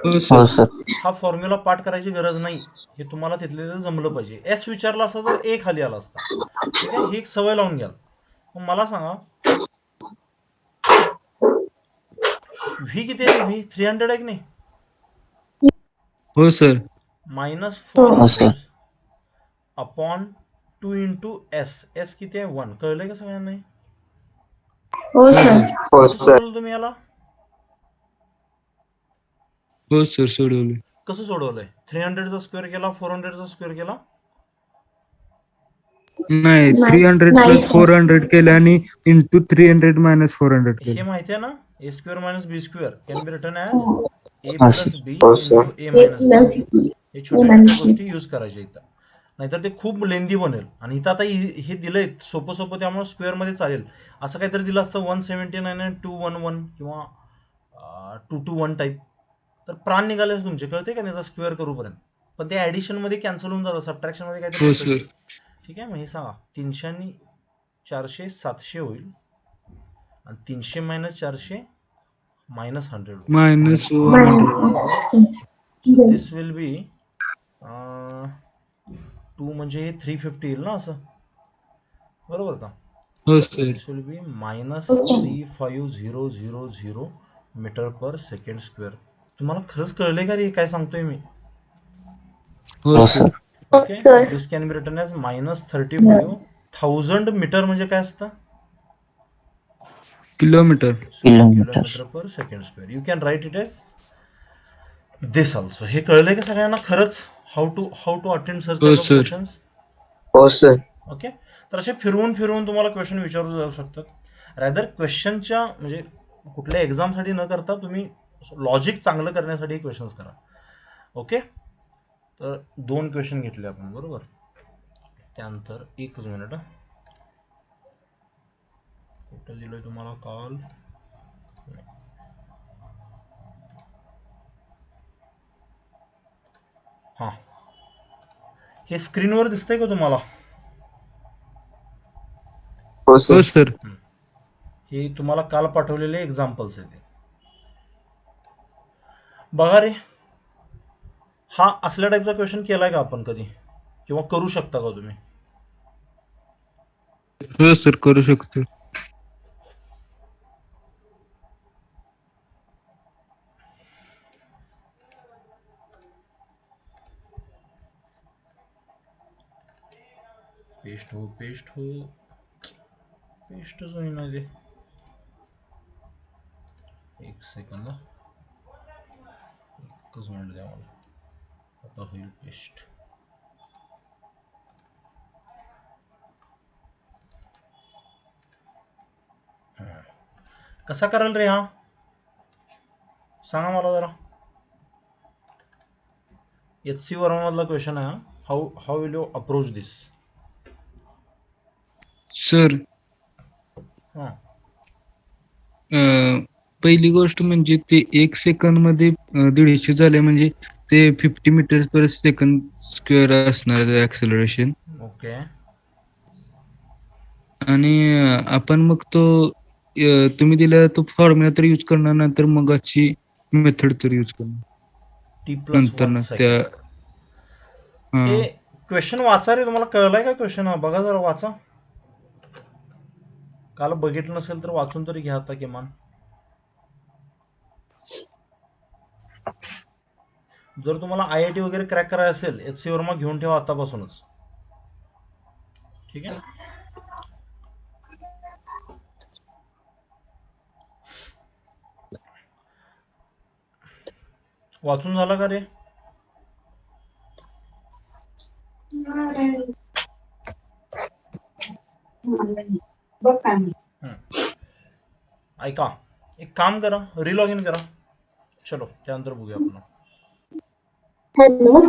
हो सर. सर. हा फॉर्म्युला पाठ करायची गरज नाही, हे तुम्हाला तिथले जमलं पाहिजे. एस विचारला असता तर ए खाली आला असता. ठीक आहे, ही एक सवय लावून घ्या. मग मला सांगा, व्ही किती आहे? व्ही 300 आहे की नाही? हो सर. मायनस हो 400 sir. Upon 2 into S. S किती आहे? 1. कळलंय का सगळ्यांना? हो सर. हो कसं सर. सोडवलं तुम्ही याला? हो सर सोडवले. कसं सोडवलंय? 300चा स्क्वेअर केला, 400चा स्क्वेअर केला? नाही, नाही 300 नाही प्लस सर. 400 केलं आणि इंटू 300 मायनस 400 हे केलं. माहिती आहे ना? A square minus b square can be return as a हा प्लस सर. बी हो into sir. A A minus b. plus हे A छोट्या छोट्या minus B. गोष्टी यूज करायच्या इथं, नाहीतर ते खूप लेंदी बनेल. आणि इथं आता हे दिलंय सोपं सोपं, त्यामुळे स्क्वेअर मध्ये चालेल. असं काहीतरी दिलं असतं 179 आणि 211 किंवा 221 टाईप, तर प्राण निघाले तुमचे, कळते का त्याचा स्क्वेअर करूपर्यंत. पण ते ऍडिशन मध्ये कॅन्सल होऊन जातं, सबट्रॅक्शन मध्ये काहीतरी हो होतं सर. ते. ठीक आहे, मग हे सांगा 300 आणि 400 700 होईल, आणि 300 मायनस 400 minus 100 होईल. Minus Minus 100. So this will be 2 म्हणजे 350 येईल ना असं, बरोबर का? हो So sir. this will be minus Okay. 35000 metre per second square. तुम्हाला खरंच कळले का रे काय सांगतोय मी? हो हो sir. Sir. Okay, sir. This can be written as minus 35,000 metre म्हणजे काय असतं? Kilometre. Kilometre. Kilometre per second square. You can write it as this also. हे कळलंय का सगळ्यांना खरंच? हाऊ टू अटेंड सर्च हो टाइप ऑफ सर. क्वेश्चन्स. हो सर. ओके, तर असे फिरवून फिरवून तुम्हाला क्वेश्चन विचारले जाऊ शकतात. रादर क्वेश्चनच्या म्हणजे कुठल्या एक्झामसाठी न करता तुम्ही लॉजिक चांगलं करण्यासाठी क्वेश्चन्स करा. ओके, तर 2 क्वेश्चन घेतले आपण, बरोबर. त्यानंतर एकच मिनिट, कुठं दिलोय तुम्हाला कॉल? हां, हे स्क्रीनवर दिसतंय का तुम्हाला? हो हो सर. सर. हे तुम्हाला काल पाठवलेले एक्झाम्पल्स आहेत. बघा रे, हा असल्या टाईपचा क्वेश्चन केलाय का आपण कधी, किंवा करू शकता का तुम्ही? हो सर करू शकतो. पेस्ट हो, पेस्टच होईना ते. एक सेकंद, एकच मिनिट द्या मला, आता होईल पेस्ट. कसा कराल रे हा, सांगा मला जरा. HC वर्मा मधला क्वेश्चन आहे हा. How will you approach this? Sir हां, पहिली गोष्ट म्हणजे ते 1 सेकंद मध्ये 150 झाले म्हणजे ते 50 मीटर पर सेकंद स्क्वेअर असणार ऍक्सेलरेशन. ओके. आणि आपण मग तो तुम्ही दिला तो फॉर्म्युला तर यूज करणार, नंतर मग अशी मेथड तर यूज करणार नंतर T+1 ना त्या. सेकंड. हा. हे क्वेश्चन वाचा रे, तुम्हाला कळलाय का क्वेश्चन? हा बघा जरा, वाचा. काल बघितलं नसेल तर वाचून तरी घ्या आता किमान. जर तुम्हाला IIT वगैरे क्रॅक करायचं असेल, HC वर्मा घेऊन ठेवा आतापासूनच. ठीक आहे. वाचून झालं का रे? हम्म. ऐका, एक काम करा, रिलॉग इन करा. चलो त्यानंतर बघूया आपण. Hello.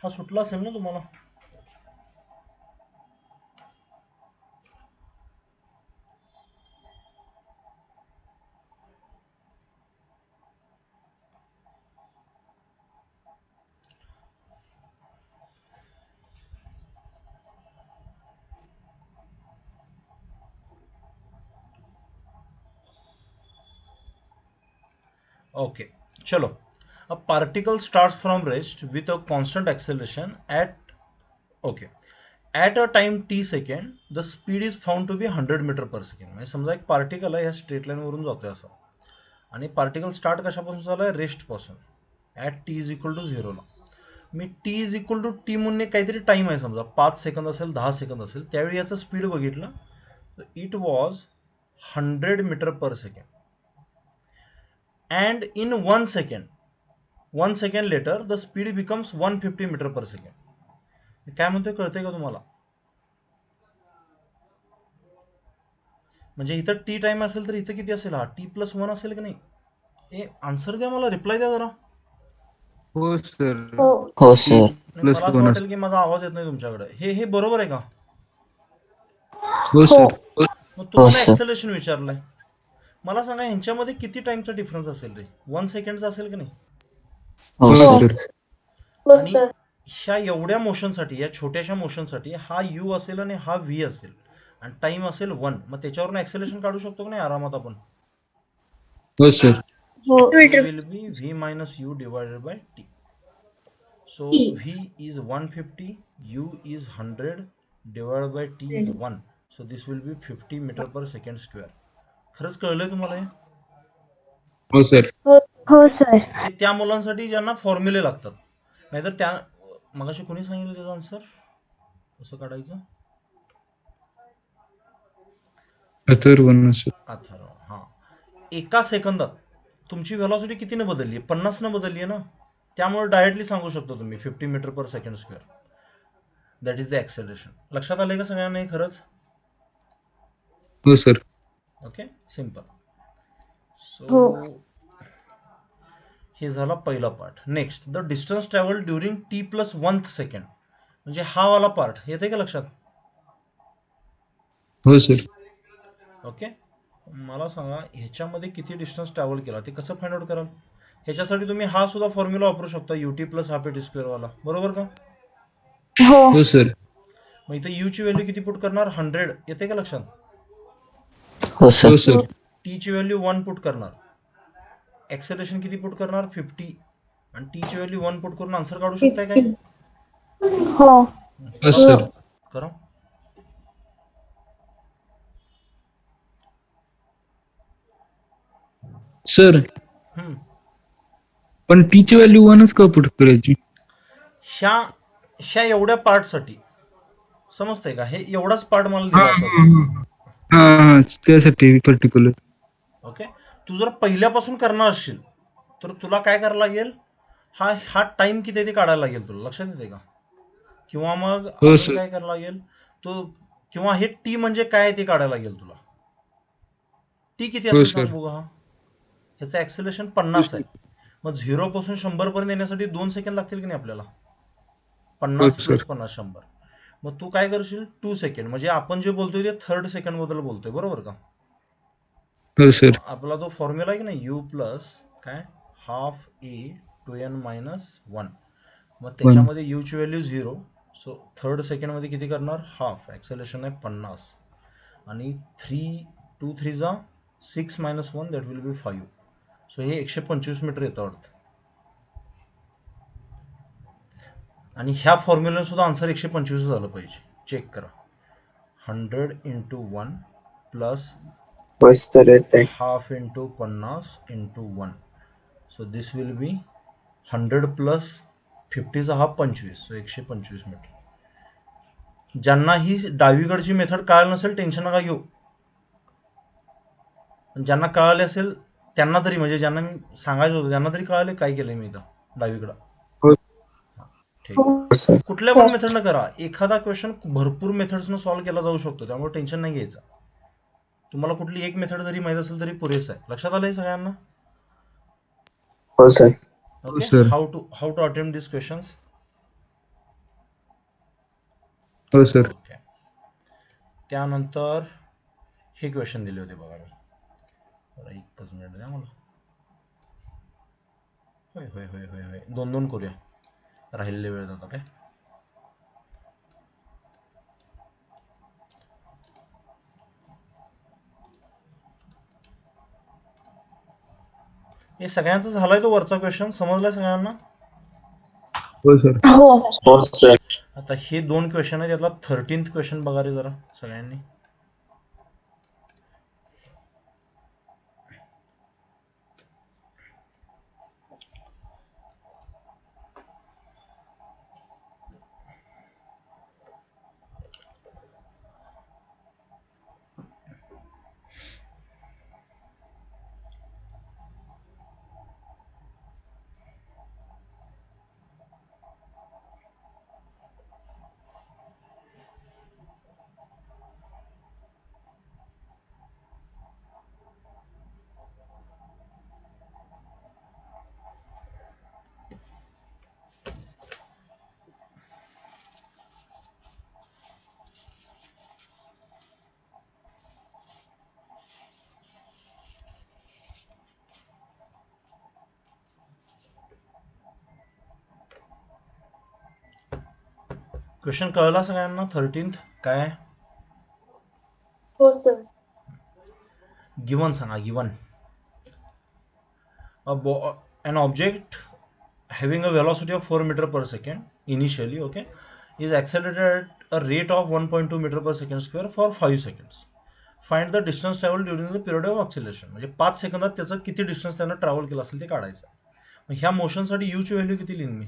हा सुटला असेल ना तुम्हाला? Okay, chalo. A particle starts from rest with a constant acceleration at okay. At a time t second, the speed is found to be 100 metre per second. म्हणजे समजा एक पार्टिकल आहे, या स्ट्रेट लाईन वरून जातोय असा, आणि पार्टिकल स्टार्ट कशापासून झालाय, रेस्ट पासून, at t is equal to झिरोला. मी t is equal to t म्हणून काहीतरी टाइम आहे, समजा 5 सेकंद असेल, 10 सेकंद असेल, त्यावेळी याचं स्पीड बघितलं तर it was 100 metre per second. And in 1 second later the speed becomes 150 metre per second. काय म्हणतोय, कळतंय का तुम्हाला? म्हणजे इथं टी टाइम असेल तर इथं किती असेल, हा टी प्लस 1 असेल की नाही? हे आन्सर द्या, मला रिप्लाय द्या जरा. हो सर. हो. हो सर. नाही, प्लस मला असं 1 वाटेल की माझा आवाज येत नाही तुमच्याकडे. हे बरोबर आहे का? हो सर. मग तुम्हाला सर. ऍक्सेलरेशन विचारलंय. मला सांगा, ह्यांच्यामध्ये किती टाइमचा डिफरन्स असेल रे? 1 सेकंडचा असेल की नाही? हो हो सर. सर. हो आणि सर. ह्या एवढ्या मोशनसाठी, या छोट्याशा मोशनसाठी हा यू असेल आणि हा व्ही असेल, आणि टाइम असेल 1. मग त्याच्यावरून ऍक्सेलरेशन काढू शकतो की नाही आरामात आपण? हो सर. हो. Will be v minus u divided by t. So v is 150, u is 100, divided by t is 1. So this will be 50 metre per second square. खरंच कळलंय तुम्हाला हे? हो सर. हो सर. हे त्या मुलांसाठी ज्यांना फॉर्म्युले लागतात. नाहीतर त्या मगाशी कोणी सांगितलं त्याचं आन्सर कसं काढायचं? अथर्वण सर. अथर्व. हा, एका सेकंदात तुमची व्हेलॉसिटी कितीने बदलली आहे? 50 ने बदलली आहे ना. त्यामुळे डायरेक्टली सांगू शकतो तुम्ही 50 metre per second square, that is the acceleration. लक्षात आलंय का सगळ्यांना हे खरंच? हो सर. Okay, simple. सो हो. हे झाला पहिला part. Next, the distance travel during T plus 1 second. म्हणजे हा वाला पार्ट येते का लक्षात? हो सर. ओके, मला सांगा ह्याच्यामध्ये किती डिस्टन्स ट्रॅव्हल केला ते कसं फाइंड आउट कराल? ह्याच्यासाठी तुम्ही हा सुद्धा फॉर्म्युला वापरू शकता, UT plus half A T square वाला, बरोबर का? हो सर. मग इथे यू ची व्हॅल्यू किती पुट करणार? 100. येते का लक्षात? हो हो सर. सर. टी ची व्हॅल्यू 1 पुट करणार, ऍक्सेलरेशन किती पुट करणार? 50, आणि टी ची व्हॅल्यू 1 पुट करून आन्सर काढू शकताय काय? हो. हो सर. करा. सर, हम्म. पण टी ची व्हॅल्यू 1च का पुट करायची? ह्या एवढ्या पार्टसाठी समजतंय का? हे एवढाच पार्ट मला हा दिला असा. हा, त्यासाठी पर्टिक्युलर. ओके, तू जर पहिल्यापासून करणार असशील तर तुला काय करायला लागेल, हा टाइम किती आहे ते काढायला लागेल तुला. लक्षात येते का? किंवा मग हो अजून सर. काय करायला लागेल, तो किंवा हे टी म्हणजे काय ते काढायला लागेल तुला. टी किती हो असेल सर. सांग बघा. हा, ह्याचं ऍक्सेलरेशन 50 आहे. मग 0 पासून 100 पर्यंत येण्यासाठी 2 सेकंड लागतील की नाही आपल्याला? हो 50 सर. प्लस 50 100. मग तू काय करशील, 2 सेकंड. म्हणजे आपण जे बोलतोय ते थर्ड सेकंड बद्दल बोलतोय, बरोबर का? हो सर. आपला जो फॉर्म्युला आहे की नाही, यू प्लस काय, half a two n minus 1. मग त्याच्यामध्ये यू ची व्हॅल्यू 0. सो थर्ड सेकंड मध्ये किती करणार? हाफ. ऍक्सेलरेशन आहे 50, आणि 2 3 जा 6 minus 1, that will B 5. So हे 125 मीटर येतं वाटतं. आणि ह्या फॉर्म्युला सुद्धा आन्सर 125 झालं पाहिजे. चेक करा. 100 इंटू 1 प्लस हो सर येत आहे. Half into 50 into 1. So this will be 100 plus 50चा हाफ 25. So 125 metre. ज्यांना ही डावीकडची मेथड कळाली नसेल टेन्शन नका घेऊ. ज्यांना कळाले असेल त्यांना तरी, म्हणजे ज्यांना मी सांगायचं होतं त्यांना तरी कळाले काय केलंय मी इथं डावीकडं. हो. ठीक. हो सर. कुठल्या पण मेथडनं करा. एखादा क्वेश्चन भरपूर मेथड्सनं सॉल्व्ह केला जाऊ शकतो, त्यामुळे टेन्शन नाही घ्यायचं. तुम्हाला कुठली एक मेथड जरी माहित असेल तरी पुरेसं आहे. लक्षात आलंय सगळ्यांना? हो sir. Okay, sir. How to attempt this questions. हो सर. ओके, त्यानंतर हे क्वेश्चन दिले होते बघा मी. जरा एकच मिनिट द्या मला. होय होय होय होय होय, 2-2 करूया, राहिलेले वेळ जाता काय. हे सगळ्यांचा झालाय तो वरचा क्वेश्चन, समजलाय सगळ्यांना? हो सर. हो. हो सर. आता हे 2 क्वेश्चन आहेत, यातला 13th क्वेश्चन बघा रे जरा सगळ्यांनी. क्वेश्चन कळला सगळ्यांना? 13th काय आहे? हो सर. गिवन सांगा. Given an object having a velocity of 4 meter per second initially, okay, is accelerated at a rate of 1.2 meter per second square for 5 seconds. Find the distance traveled during the period of acceleration. म्हणजे 5 सेकंदात त्याचं किती distance त्यानं travel केलं असेल ते काढायचं. मग ह्या मोशनसाठी u ची व्हॅल्यू किती लिहीन मी?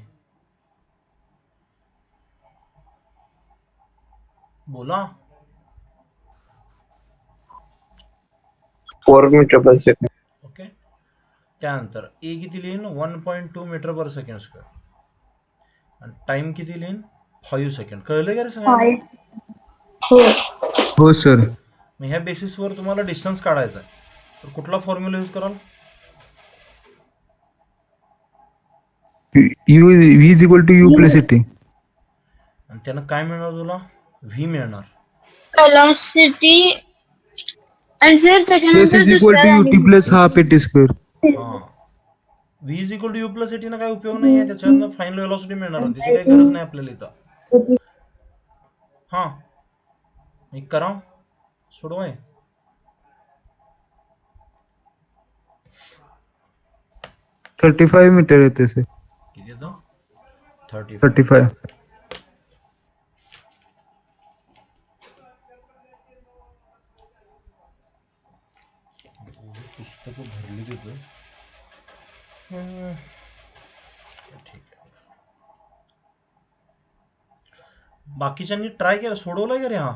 बोला. 4 मीटर पर सेकंड. ओके. त्यानंतर ए किती लिहीन? 1.2 मीटर पर सेकंड स्क्वेअर. आणि टाइम किती लिहीन? 5 सेकंड. कळलं का रे सगळ्यांना? हो. हो सर. मग ह्या बेसिसवर तुम्हाला डिस्टन्स काढायचा आहे, तर कुठला फॉर्म्युला यूज कराल? U V is equal to U plus AT. आणि त्यानं काय मिळणार तुला? व्ही मिळणार. velocity आणि सर Plus त्याच्यानंतर is equal to UT plus half AT square. हा. V is equal to u plus AT ना काय उपयोग नाही आहे, त्याच्यानं फायनल वेलॉसिटी मिळणार आहे, त्याची काही गरज नाही आपल्याला इथं. हा एक करा, सोडवाय. $35 मीटर येते सर. किती येतं? 35. 35. पुस्तकं भरली तिथं. ठीक आहे. बाकीच्यांनी ट्राय केलं, सोडवलंय का रे? हा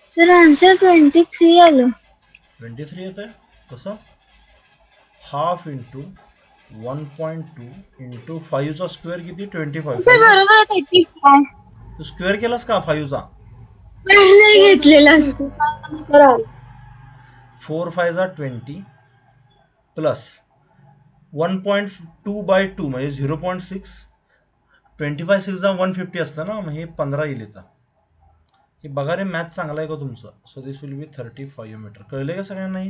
सर आन्सर 23 आलं. 23 येत आहे. कसं? हाफ इंटू 1.2 इंटू 5 चा स्क्वेअर किती? 25. सर बरोबर आहे 35. तू स्क्वेअर केलास का 5 चा? नाही घेतलेला. 4 5 जा 20 प्लस 1.2 बाय 2 म्हणजे 0.6. 25 6 जा 150 असतं ना, मग हे 15 येईल इथं. हे बघा रे, मॅथ चांगला आहे का तुमचं? So this will be 35 metre. कळले का सगळ्यांना? हे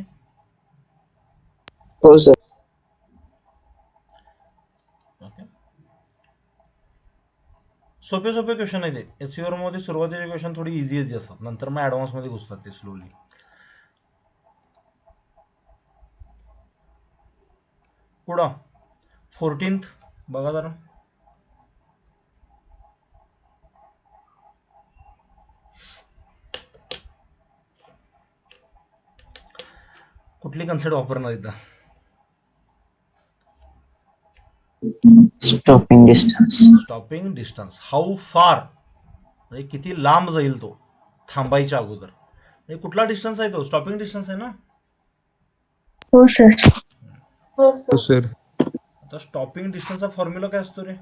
हो सर. ओके. सोपे सोपे क्वेश्चन आहे ते. एचसीआर मध्ये सुरुवातीचे क्वेश्चन थोडी इझी असतात, नंतर मग ऍडव्हान्स मध्ये घुसतात ते स्लोली. पुढं 14th बघा जरा. कुठली कन्सेप्ट वापरणार इथं? Stopping distance. Stopping distance. How फार म्हणजे किती लांब जाईल तो थांबायच्या अगोदर. म्हणजे कुठला डिस्टन्स आहे तो? स्टॉपिंग डिस्टन्स आहे ना? हो सर. हो हो सर. सर. आता स्टॉपिंग डिस्टन्सचा फॉर्म्युला काय असतो रे?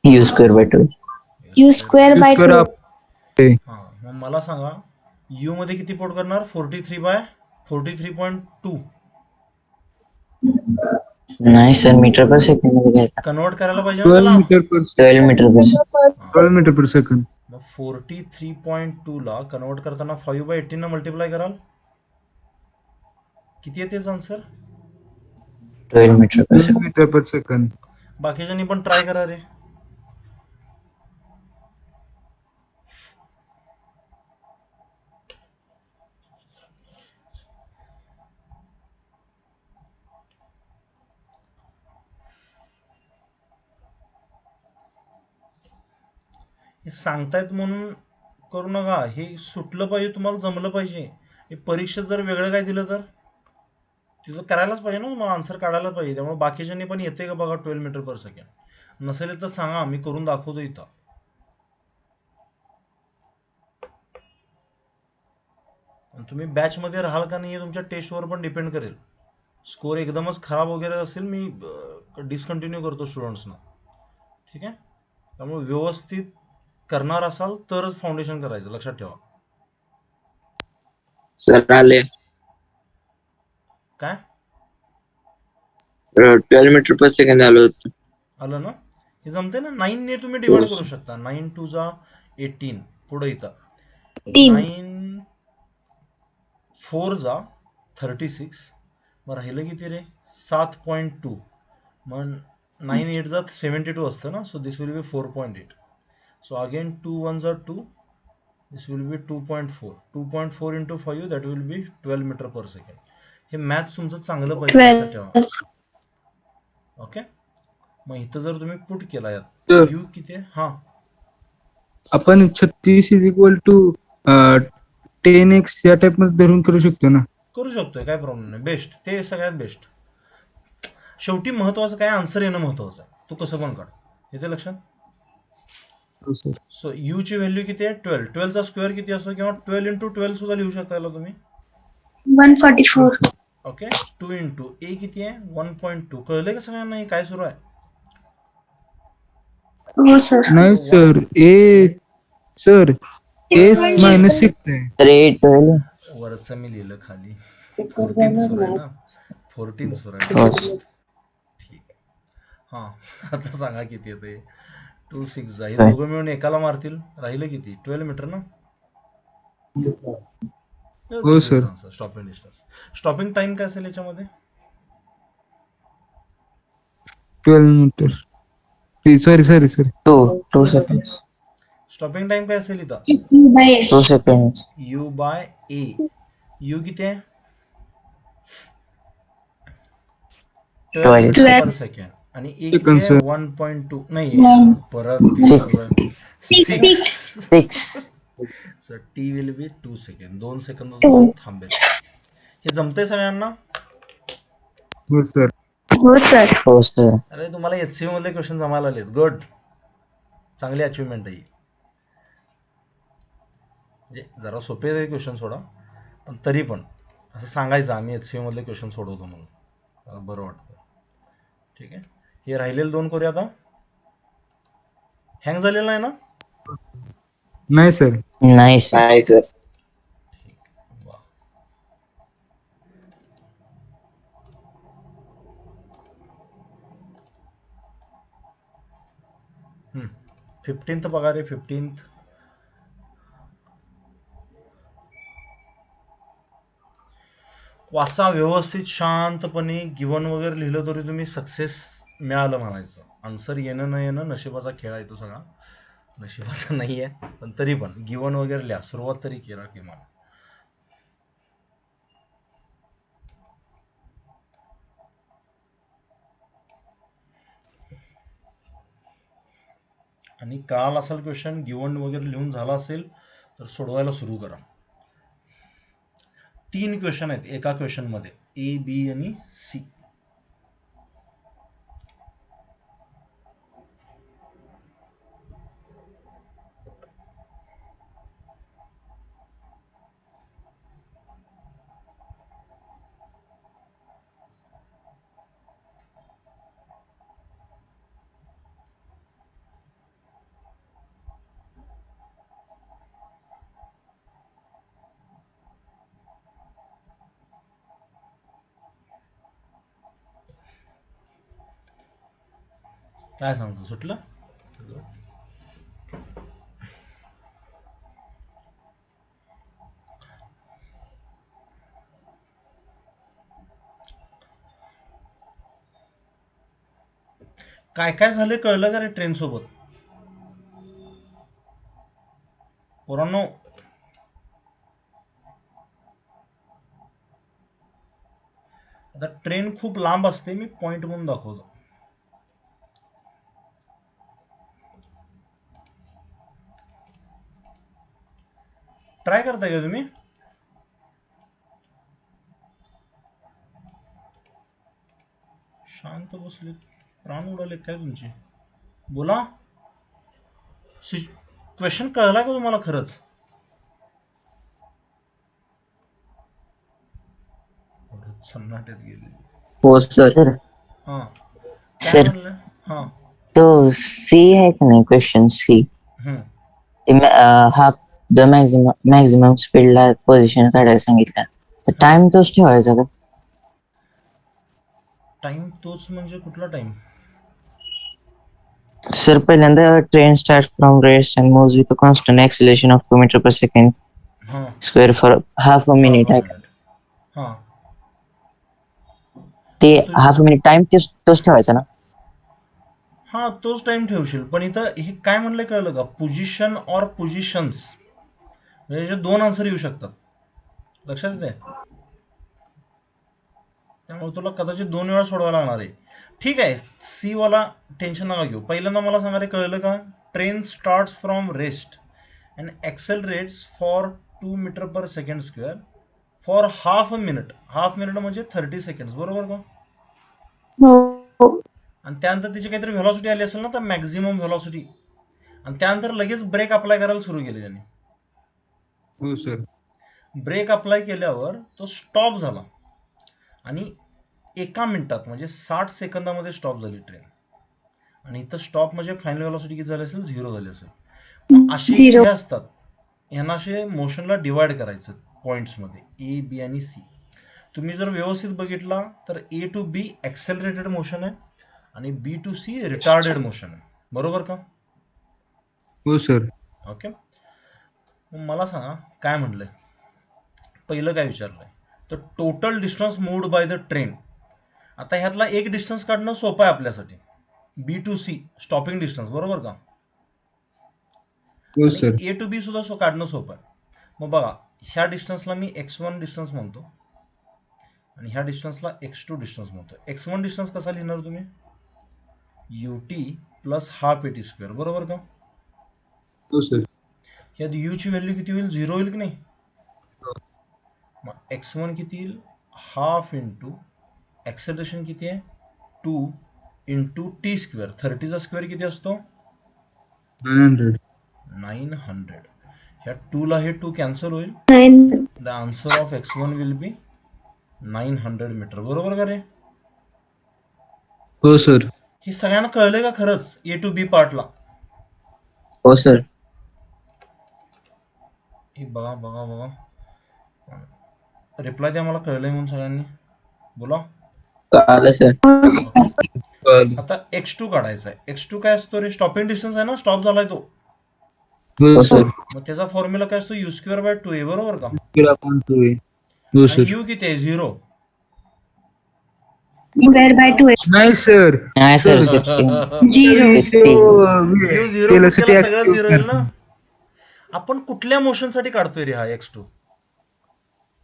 U square by 2. U square by Square 2. up. हा, मग मला सांगा यू मध्ये किती पुट करणार? 43 बाय 43.2. नाही सर, मीटर पर सेकंड मध्ये घ्यायचा. कन्वर्ट करायला पाहिजे ना 12 त्याला. मीटर पर 12 मीटर पर 12 मीटर पर सेकंड. मग 43.2 ला कन्वर्ट करताना 5/18 न मल्टिप्लाय कराल, किती येते आन्सर? 12 मीटर पर 12 सेकंड. Metre per second. बाकीच्यांनी पण ट्राय करा रे. हे सांगतायत म्हणून करू नका. हे सुटलं पाहिजे, तुम्हाला जमलं पाहिजे. हे परीक्षेत जर वेगळं काय दिलं तर तिथं करायलाच पाहिजे ना, तुम्हाला आन्सर काढायला पाहिजे. त्यामुळे बाकीच्यांनी पण येते का बघा 12 मीटर पर सेकंड. नसेल तर सांगा, मी करून दाखवतो इथं. आणि तुम्ही बॅच मध्ये राहाल का नाही हे तुमच्या टेस्टवर पण डिपेंड करेल. स्कोर एकदमच खराब वगैरे असेल, मी डिस्कंटिन्यू करतो स्टुडंट्सना. ठीक आहे. त्यामुळे व्यवस्थित करणार असाल तरच फाउंडेशन करायचं, लक्षात ठेवा. सर आले. काय 12 मीटर पर सेकंड आलं होतं. आलं ना? हे जमते ना. 9 ने तुम्ही डिवाइड हो. करू शकता. 9 2 जा 18. पुढे इथं 18. 9 4 जा 36. मग राहिलं किती रे? 7.2. मग 9 8 जा 72 असतं ना. So this will be 4.8. So again 2 1 जा 2. This will be 2.4. 2.4 into 5 that will be 12 metre per second. हे मॅथ्स तुमचं चांगलं पाहिजे, लक्षात ठेवा. 12. ओके. मग इथं जर तुम्ही पुट केला यात तर यू किती आहे? हा, आपण 36 इज इक्वल टू 10x या टाइप मध्ये धरून करू शकतो ना. करू शकतोय, काय प्रॉब्लेम नाही. बेस्ट, ते सगळ्यात बेस्ट. शेवटी महत्वाचं काय, आन्सर येणं महत्वाचं आहे. तू कसं पण काढ. येते लक्षात. हो सर. सो यू ची व्हॅल्यू किती आहे? 12. 12 चा स्क्वेअर किती असतो, किंवा 12 into 12 सुद्धा लिहू शकता याला तुम्ही. 144. ओके. 2 into ए किती आहे? 1.2. कळलंय का सगळ्यांना हे काय सुरू आहे? हो सर. नाही सर, सर ए -6 आहे. तर 12. वरचं मी लिहिलं खाली. 14 सुरू आहे ना. 14 सुरू आहे. हो. ठीक आहे. हा, आता सांगा किती येते. 2 6 जा. हे दोघं मिळून एकाला मारतील. राहिलं किती? 12 मीटर ना. हो sir. Stopping distance. Stopping time काय असेल याच्यामध्ये? 12 metre. Sorry 2 seconds. Stopping time काय असेल इथं? 2 seconds. U by a. U किती आहे? 12 मीटर पर सेकंड. आणि ए किती Seconds, आहे? sir. 1.2. नाही, परत 6. Sir T will be 2 second. 2 second थांबेल. हे जमतंय सगळ्यांना? हो सर. हो सर. हो सर. अरे तुम्हाला HCM मधले क्वेश्चन जमायला आलेत. गुड. चांगली अचिव्हमेंट आहे. म्हणजे जरा सोपे आहे क्वेश्चन सोडा, पण तरी पण असं सांगायचं आम्ही HCM मधले क्वेश्चन सोडवतो म्हणून, मला बरं वाटतं. ठीक आहे. हे राहिलेले 2 करूया आता. हँग झालेला आहे ना? नाही सर. नाही सर. नाही सर. वा. हम्म. 15th बघा रे. 15th वाचा व्यवस्थित शांतपणे. गिवन वगैरे लिहिलं तरी तुम्ही सक्सेस मिळालं म्हणायचं. आन्सर येणं न येणं नशिबाचा खेळ आहे तो सगळा. नशिबाचा नाही आहे, पण तरी पण गिवन वगैरे लिहा. सुरुवात तरी करा किमान. आणि कळाला असेल क्वेश्चन, गिवन वगैरे लिहून झाला असेल तर सोडवायला सुरू करा. 3 क्वेश्चन आहेत एका क्वेश्चन मध्ये, ए बी आणि सी. काय सांगतो, सुटलं? काय काय झाले कळलं का रे ट्रेन सोबत पोरांनो? आता ट्रेन खूप लांब असते, मी पॉइंट म्हणून दाखवतो. ट्राय करताय का तुम्ही? शांत बसले, प्राण उडाले काय तुमचे? बोला. क्वेश्चन कळला का तुम्हाला खरंच? सन्नाट्यात गेले. हो सर. सर हा काय सर म्हणलं? हा. तो सी आहे का नाही क्वेश्चन सी, हम्म. हा द मॅक्झिमम स्पीडला पोझिशन काढायला सांगितलं, तर टाइम तोच ठेवायचा का? टाइम तोच म्हणजे कुठला टाइम? सर पहिल्यांदा train start from rest and moves with a constant acceleration of 2 metre per second हा. Square for half a minute आहे का? हा. ते तुम्ही- हाफ अ मिनिट टाइम तोच ठेवायचा ना? हा तोच टाइम ठेवशील, पण इथं हे काय म्हणलंय कळलं का? पोझिशन ऑर पोझिशन्स, म्हणजे दोन आन्सर येऊ शकतात, लक्षात येते? त्यामुळे तुला कदाचित 2 वेळा सोडवायला लागणार आहे. ठीक आहे, सी वाला टेन्शन नका घेऊ. पहिल्यांदा मला सांगा रे, कळलं का? Train start from rest and accelerates for 2 metre per second square for half a minute. Half minute म्हणजे 30 सेकंड, बरोबर का? हो. आणि त्यानंतर तिची काहीतरी व्हेलॉसिटी आली असेल ना, तर मॅक्झिमम व्हेलॉसिटी, आणि त्यानंतर लगेच ब्रेक अप्लाय करायला सुरू केले त्यांनी. हो सर. ब्रेक अप्लाय केल्यावर तो स्टॉप झाला आणि 1 मिनिटात म्हणजे 60 सेकंदामध्ये स्टॉप झाली ट्रेन. आणि इथं स्टॉप म्हणजे फायनल व्हेलॉसिटी किती झाली असेल? 0 झाली असेल. मग असे Zero. हे असतात, यांना असे मोशनला डिवाइड करायचं पॉइंट्समध्ये, ए बी आणि सी. तुम्ही जर व्यवस्थित बघितला तर ए टू बी ऍक्सेलरेटेड मोशन आहे आणि बी टू सी रिटार्डेड मोशन आहे, बरोबर का? हो सर. ओके. मला सांगा काय म्हणलंय? पहिलं काय विचारलंय? तर total distance moved by the train. आता ह्यातला एक डिस्टन्स काढणं सोपं आहे आपल्यासाठी, बी टू सी स्टॉपिंग डिस्टन्स, बरोबर का? हो आणि सर. ए टू बी सुद्धा काढणं सोपं आहे. मग बघा, ह्या डिस्टन्सला मी x1 डिस्टन्स म्हणतो आणि ह्या डिस्टन्सला x2 डिस्टन्स म्हणतो. x1 डिस्टन्स कसा लिहिणार तुम्ही? ut plus half at square, बरोबर का? हो सर. यात u ची व्हॅल्यू किती होईल? 0 होईल की नाही? मग x1 किती येईल? हाफ इंटू ऍक्सेलरेशन किती आहे? 2 इंटू टी स्क्वेअर. 30 चा स्क्वेअर किती असतो? 900. 900. ह्या 2 ला हे 2 कॅन्सल होईल. 9. The answer of x1 will be 900 metre, बरोबर का रे? हो सर. हे सगळ्यांना कळलंय का खरंच ए टू बी पार्टला? हो सर. हे बघा बघा बघा, रिप्लाय द्या मला कळलंय म्हणून सगळ्यांनी, बोला. कळालं सर. ओके. आता x2 काढायचा आहे. x2 काय असतो रे? स्टॉपिंग डिस्टन्स आहे ना, स्टॉप झालाय तो. हो सर. मग त्याचा फॉर्म्युला काय असतो? u स्क्वेअर बाय 2a, बरोबर का? फिर आपण तो आहे. हो आणि सर. u किती आहे? 0. Square by 2. नाही सर. नाही सर, सर. 16. 0. u 0 Velocity केला सगळं 0 येईल ना. active आपण कुठल्या मोशन साठी काढतोय रे हा x2?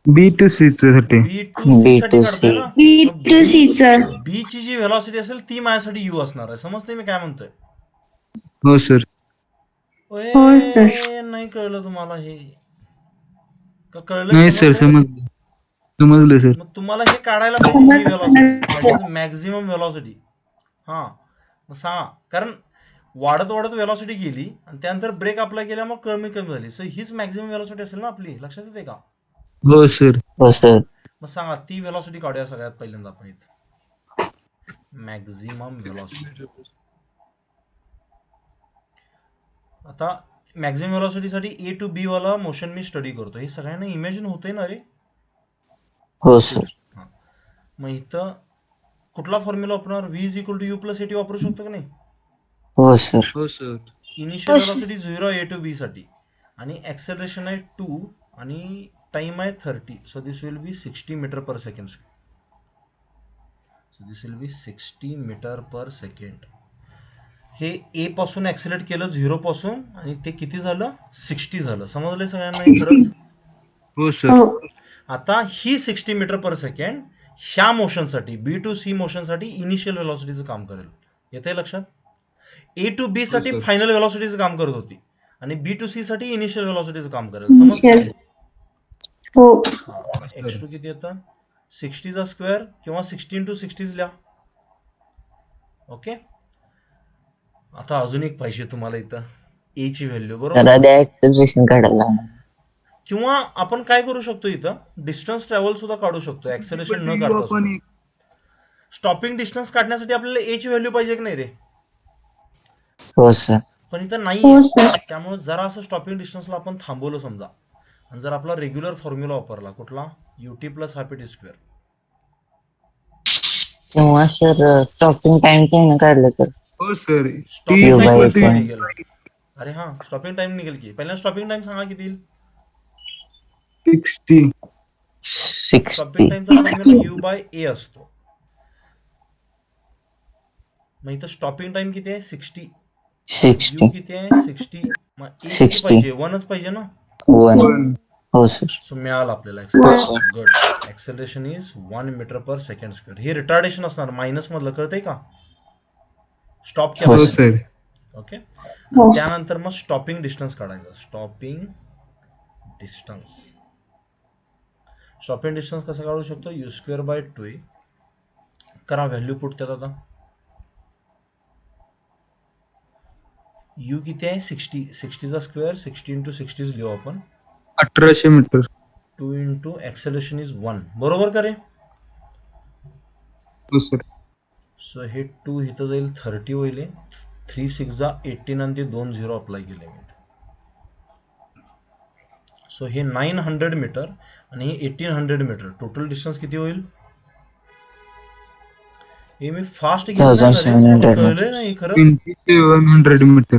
B2C साठी. B2C साठी B2C. काढतोय ना. B2C चं. B ची जी व्हेलॉसिटी असेल ती माझ्यासाठी u असणार आहे. समजते मी काय म्हणतोय? हो सर. ओए, हो, सर. नाही कळलं तुम्हाला हे? का कळलं? नाही सर, समजलं. समजलं सर. मग तुम्हाला हे काढायला पाहिजे, ही व्हेलॉसिटी, मॅक्झिमम व्हेलॉसिटी. हा, मग सांगा, कारण वाढत वाढत व्हेलॉसिटी गेली आणि त्यानंतर ब्रेक अप्लाय केल्या मग कमी कमी झाली. सो हीच मॅक्झिमम व्हेलॉसिटी असेल ना आपली, लक्षात येते का? हो सर. हो सर. मग सांगा ती व्हेलॉसिटी काढूया सगळ्यात पहिल्यांदा आपण इथे. Maximum velocity. आता मॅक्झिमम व्हेलॉसिटीसाठी ए टू बी वाला मोशन मी स्टडी करतो. हे सगळ्यांना इमॅजिन होतंय ना रे? हो सर. मग इथं कुठला फॉर्म्युला वापरणार? v is equal to u plus a t वापरू शकतो का नाही? हो सर. हो sir. Initial velocity 0 a to b साठी आणि ऍक्सेलरेशन आहे 2 आणि टाइम आहे 30. So this will be 60 metre per second. So this will be 60 metre per second. हे ए पासून ऍक्सिलेट केलं 0 पासून आणि ते किती झालं 60 झालं. समजलंय सगळ्यांना हे खरंच? हो सर. हो. आता ही 60 मीटर पर सेकंड ह्या मोशनसाठी बी टू सी मोशनसाठी इनिशियल व्हेलॉसिटीचं काम करेल. येतंय लक्षात? ए टू बी साठी sir. फायनल व्हेलॉसिटीचं काम करत होती आणि बी टू सी साठी इनिशियल व्हेलॉसिटीचं काम करेल. Initial. समजतंय? हो. एक्स टू किती येतं 60 चा स्क्वेअर किंवा 60 इंटू 60 लिहा. ओके. आता अजून एक पाहिजे तुम्हाला इथं ए ची व्हॅल्यू, बरोबर? त्याला द्या एक्सेलरेशन काढायला. किंवा आपण काय करू शकतो इथं डिस्टन्स ट्रॅव्हल सुद्धा काढू शकतो ऍक्सेलरेशन न पण काढता आपण सुद्धा. स्टॉपिंग डिस्टन्स काढण्यासाठी आपल्याला ए ची व्हॅल्यू पाहिजे की नाही रे? हो सर. पण इथं नाही. हो सर. त्यामुळे जरा असं स्टॉपिंग डिस्टन्सला आपण थांबवलं समजा आणि जर आपला रेग्युलर फॉर्म्युला वापरला कुठला UT plus half T square, किंवा सर स्टॉपिंग टाइम त्याने काढलं तर हो sir. Stopping by time ten. निघेल. अरे हा स्टॉपिंग टाइम निघेल की पहिल्यांदा स्टॉपिंग टाइम सांगा किती येईल? 60. 60. स्टॉपिंग टाइमचा फॉर्म्युला यू बाय ए असतो. मग इथं स्टॉपिंग टाइम किती आहे 60. 60. यू किती आहे 60. मग ए किती 60. पाहिजे 1च पाहिजे ना. 1. पण हो सर. सो मिळालं आपल्याला acceleration. Good. Acceleration is 1 metre per second square. हे रिटार्डेशन असणार मायनस मधलं, कळतंय का? स्टॉप हो हो केलं. सर. ओके. हो. त्यानंतर मग स्टॉपिंग डिस्टन्स काढायचं. Stopping distance. स्टॉपिंग डिस्टन्स कसं काढू शकतो? यू स्क्वेअर बाय 2 करा व्हॅल्यू पुट त्यात. आता यू किती आहे 60. 60 चा स्क्वेअर 60 इंटू 60 लिहू आपण. 1800 मीटर. 2 इंटू ऍक्सेलरेशन इज 1, बरोबर का रे? हो सर. सो हे 2 इथं जाईल 30 होईल. 3 6 जा 18 आणि ते 2 0 अप्लाय केले मी. सो हे 900 मीटर आणि हे 1800 मीटर. टोटल डिस्टन्स किती होईल? हे मी फास्ट घेतलं नाही ना रे, 1700 कळलंय नाही खरं? 2700 मीटर.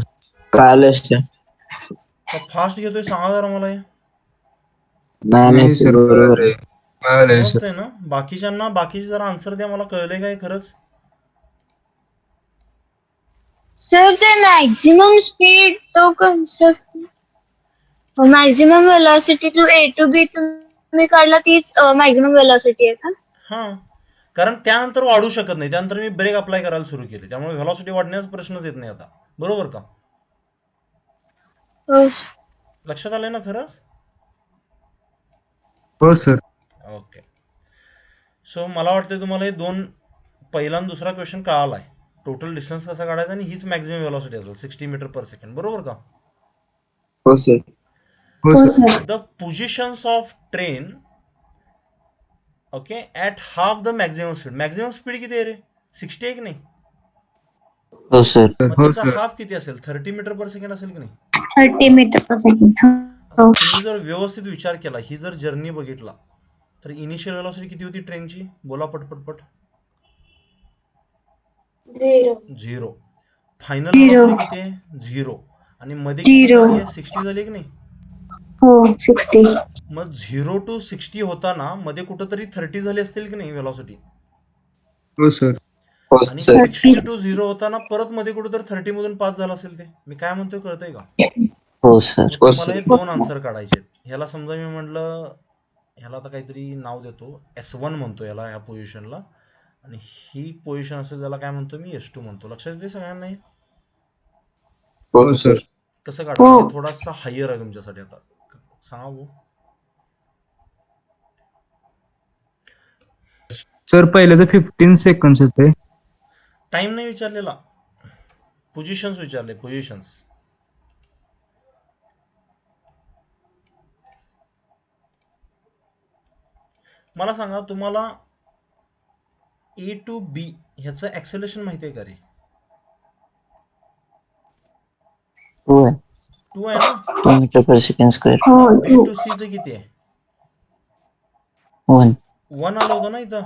कळालं सर. का फास्ट घेतोय सांगा जरा मला. हे नाही नाही सर सर. बरोबर आहे. कळालंय सर. समजतंय ना? बाकीच्यांना बाकीचे जरा आन्सर द्या, मला कळलंय काय खरंच? सर ते मॅक्झिमम स्पीड तो concept maximum velocity to a to b तुम्ही काढला तीच मॅक्झिमम वेलोसिटी आहे का? हा, कारण त्यानंतर वाढू शकत नाही. त्यानंतर मी ब्रेक अप्लाय करायला सुरू केले, त्यामुळे व्हेलॉसिटी वाढण्याचा प्रश्नच येत नाही आता, बरोबर का? हो. लक्षात आलंय ना खरंच? हो सर. ओके. सो मला वाटतं तुम्हाला हे दोन पहिला आणि दुसरा क्वेश्चन कळालाय. टोटल डिस्टन्स कसा काढायचा आणि हीच मॅक्झिमम व्हेलॉसिटी असेल 60 मीटर पर सेकंड, बरोबर का? हो सर. हो हो sir. Sir. The positions of train okay at half the maximum speed. Maximum speed किती आहे रे? 60 आहे की नाही? हो सर. मग हो त्याचा सर. हाफ किती असेल? 30 मीटर पर सेकंड असेल की नाही? 30 मीटर पर सेकंड. आता तुम्ही जर व्यवस्थित विचार केला, ही जर जर्नी बघितला तर इनिशियल व्हेलॉसिटी किती होती ट्रेनची? बोला पटपट. 0. फायनल व्हेलॉसिटी किती आहे? 0. आणि मध्ये किती 0. झाली आहे? 60 झाली की नाही? हो 60. मग 0 to 60 होताना मध्ये कुठंतरी 30 झाली असतील की नाही व्हेलॉसिटी? हो सर. हो आणि सर. 60 to 0 होताना परत मध्ये कुठंतरी 30 मधून पास झालं असेल. ते मी काय म्हणतोय कळतंय का? हो सर. मग तुम्हाला हे दोन आन्सर काढायचे आहेत. ह्याला समजा मी म्हटलं, ह्याला आता काहीतरी नाव देतो, S1 म्हणतो याला, ह्या पोझिशनला. आणि ही पोझिशन असेल त्याला काय म्हणतो मी? S2 म्हणतो. लक्षात येते सगळ्यांना हे? हो सर. कसं काढायचं? हे थोडासा हायर आहे तुमच्यासाठी. आता सांगा भाऊ. सर पहिल्याचं 15 सेकंड होते. टाइम नाही विचारलेला, पोझिशन्स विचारले. पोझिशन्स मला सांगा, तुम्हाला ए टू बी ह्याचं ऍक्सेलरेशन माहिती आहे का रे? 2 आहे. 2 आहे ना? 2 मीटर पर सेकंड स्क्वेअर. हो बी टू सी चं किती आहे? 1. 1 आलं होतं ना इथं?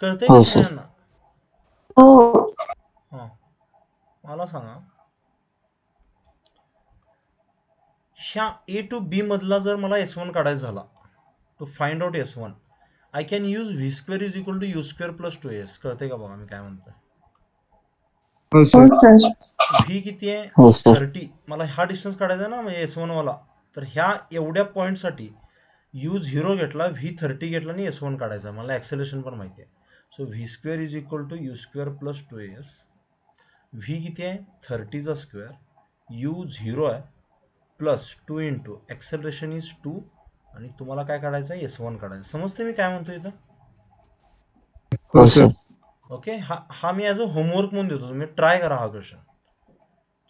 कळतंय हो का सर. सगळ्यांना? हो. हा, मला सांगा, ह्या ए टू बी मधला जर मला S1 काढायचा झाला, to find out S1 I can use v² is equal to u² plus 2s. कळतंय का बघा मी काय म्हणतोय? हो हो सर. सर. व्ही किती आहे? हो सर. 30. मला हा डिस्टन्स काढायचा आहे ना, म्हणजे S1 वाला. तर ह्या एवढ्या पॉईंटसाठी U0 घेतला, V30 घेतला आणि S1 काढायचा. मला ऍक्सेलरेशन पण माहिती आहे. So V² is equal to U² plus 2AS. V किती आहे? 30 चा स्क्वेअर. U0 आहे प्लस 2 इंटू ऍक्सेलरेशन इज 2 आणि तुम्हाला काय काढायचं आहे? S1 काढायचं. समजते मी काय म्हणतो इथं? हो हो सर. सर. ओके. हा मी ॲज अ होमवर्क म्हणून देतो, तुम्ही ट्राय करा हा क्वेश्चन.